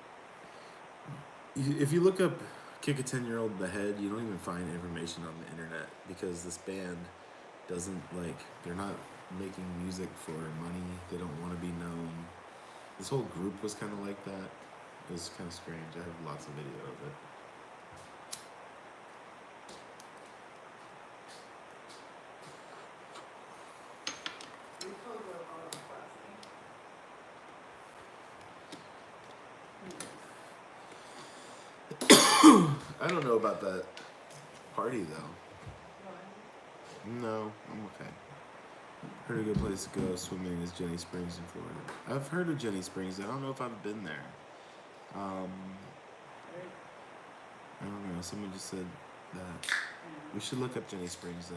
if you look up kick a 10-year-old in the head, you don't even find information on the internet because this band doesn't like. They're not making music for money. They don't want to be known. This whole group was kind of like that. It was kind of strange. I have lots of video of it. I don't know about that party though. No, I'm okay. Heard a good place to go swimming is Jenny Springs in Florida. I've heard of Jenny Springs. I don't know if I've been there. I don't know. Someone just said that. We should look up Jenny Springs though.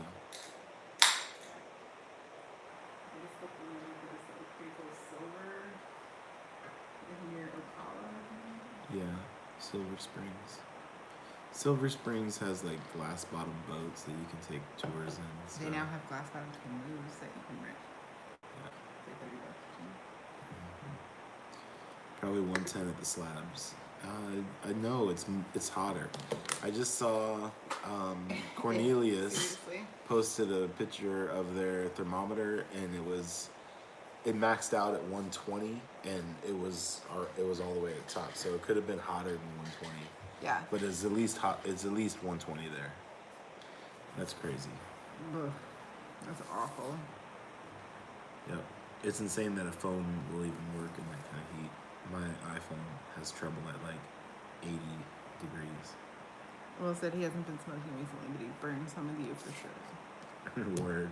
Yeah, Silver Springs. Silver Springs has like glass bottom boats that you can take tours in. So. They now have glass bottom canoes that you can rent. Yeah. Like $30. Probably 110 at the slabs. I know it's hotter. I just saw Cornelius posted a picture of their thermometer, and it maxed out at 120, and it was all the way at the top. So it could have been hotter than 120. Yeah. But it's at least hot. It's at least 120 there. That's crazy. Ugh, that's awful. Yep. It's insane that a phone will even work in that kind of heat. My iPhone has trouble at like 80 degrees. Will said he hasn't been smoking recently, but he burned some of you for sure. Word.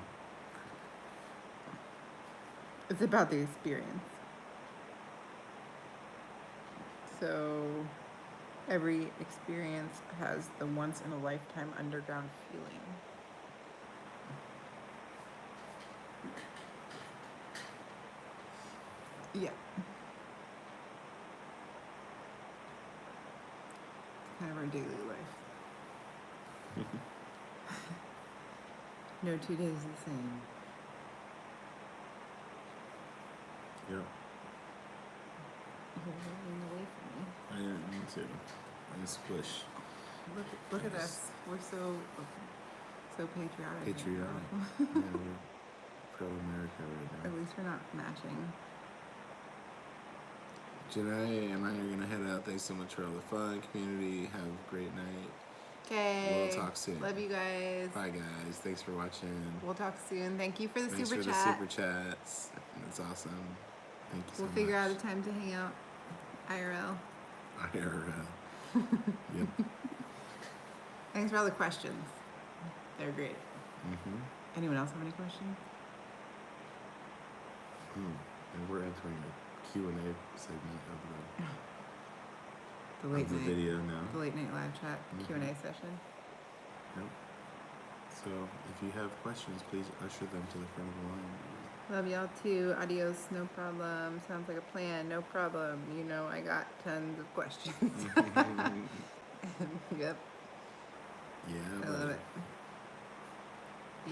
It's about the experience. So, every experience has the once-in-a-lifetime underground feeling. Yeah. Kind of our daily life. No 2 days the same. Yep. You're running away from me. I didn't mean to. I just push. Look at us. We're so patriotic. Patriotic. Right Yeah, we're pro-America right At now. least we're not matching. Janae and I are going to head out. Thanks so much for all the fun. Community, have a great night. Okay. We'll talk soon. Love you guys. Bye, guys. Thanks for watching. We'll talk soon. Thank you for the Thanks super for chat. the super chats. That's awesome. Thank you so We'll much. figure out a time to hang out. IRL. IRL. Yep. Thanks for all the questions. They're great. Mm-hmm. Anyone else have any questions? And we're entering the Q&A segment of The late the night video now. The late night live chat Q&A session. Yep. So if you have questions, please usher them to the front of the line. Love y'all too. Adios. No problem. Sounds like a plan. No problem. You know I got tons of questions. Yep. Yeah, I love it.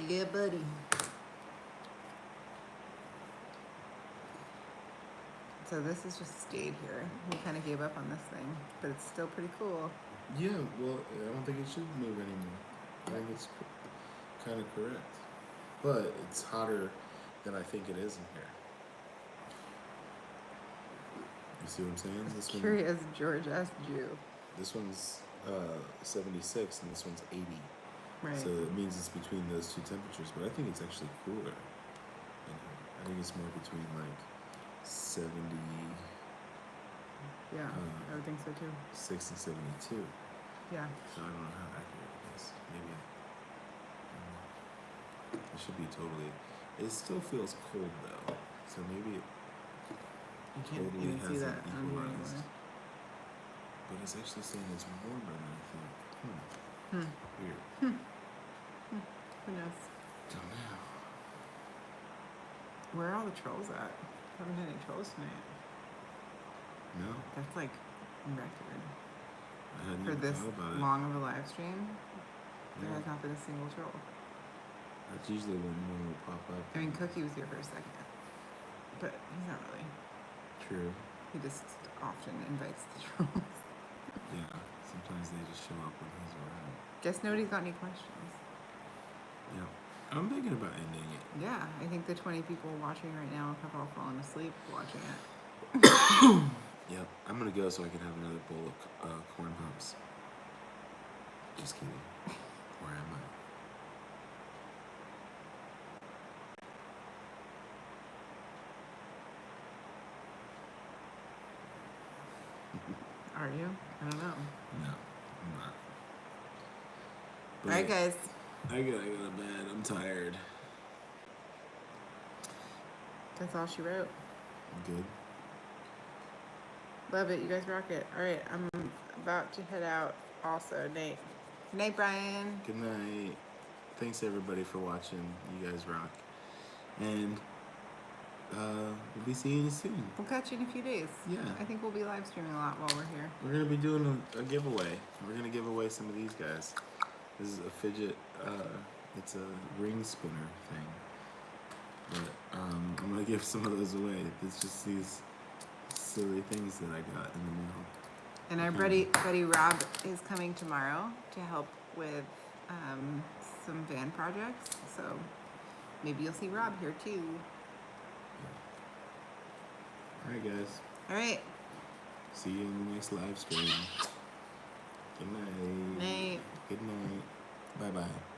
Yeah, buddy. So this is just stayed here. We kind of gave up on this thing, but it's still pretty cool. Yeah, well, I don't think it should move anymore. I think it's kind of correct. But it's hotter than I think it is in here. You see what I'm saying? This one, Curious George asked you. this one's 76 and this one's 80. Right. So it means it's between those two temperatures, but I think it's actually cooler in here. I think it's more between like 70, Yeah, I would think so too. 6 and 72. Yeah. So I don't know how accurate it is. Maybe it should be totally. It still feels cold though, so maybe it You can't totally even see hasn't that on here equalized. anymore. But it's actually saying it's warmer than I think. Weird. Who knows? Don't know. Where are all the trolls at? Haven't had any trolls tonight. No, That's like record. I hadn't For even this thought about it. long of a live stream, there Yeah. has not been a single troll. That's usually when one will pop up. I mean, Cookie was here for a second, but he's not really. True. He just often invites the trolls. Yeah, sometimes they just show up when he's around. Guess nobody's got any questions. Yeah, I'm thinking about ending it. Yeah, I think the 20 people watching right now have all fallen asleep watching it. Yep, I'm gonna go so I can have another bowl of corn pops. Just kidding. Or am I? Are you? I don't know. No, I'm not. All right, guys. I gotta go to bed. I'm tired. That's all she wrote. Good. Love it. You guys rock it. All right, I'm about to head out also. Nate. Good night, Brian. Good night. Thanks everybody for watching. You guys rock. And we'll be seeing you soon. We'll catch you in a few days. Yeah. I think we'll be live streaming a lot while we're here. We're gonna be doing a giveaway. We're gonna give away some of these guys. This is a fidget. It's a ring spinner thing. But I'm gonna give some of those away. It's just these silly things that I got in the mail. And our buddy Rob is coming tomorrow to help with some van projects. So maybe you'll see Rob here too. Alright guys. All right. See you in the next live stream. Good night. Night. Good night. Bye bye.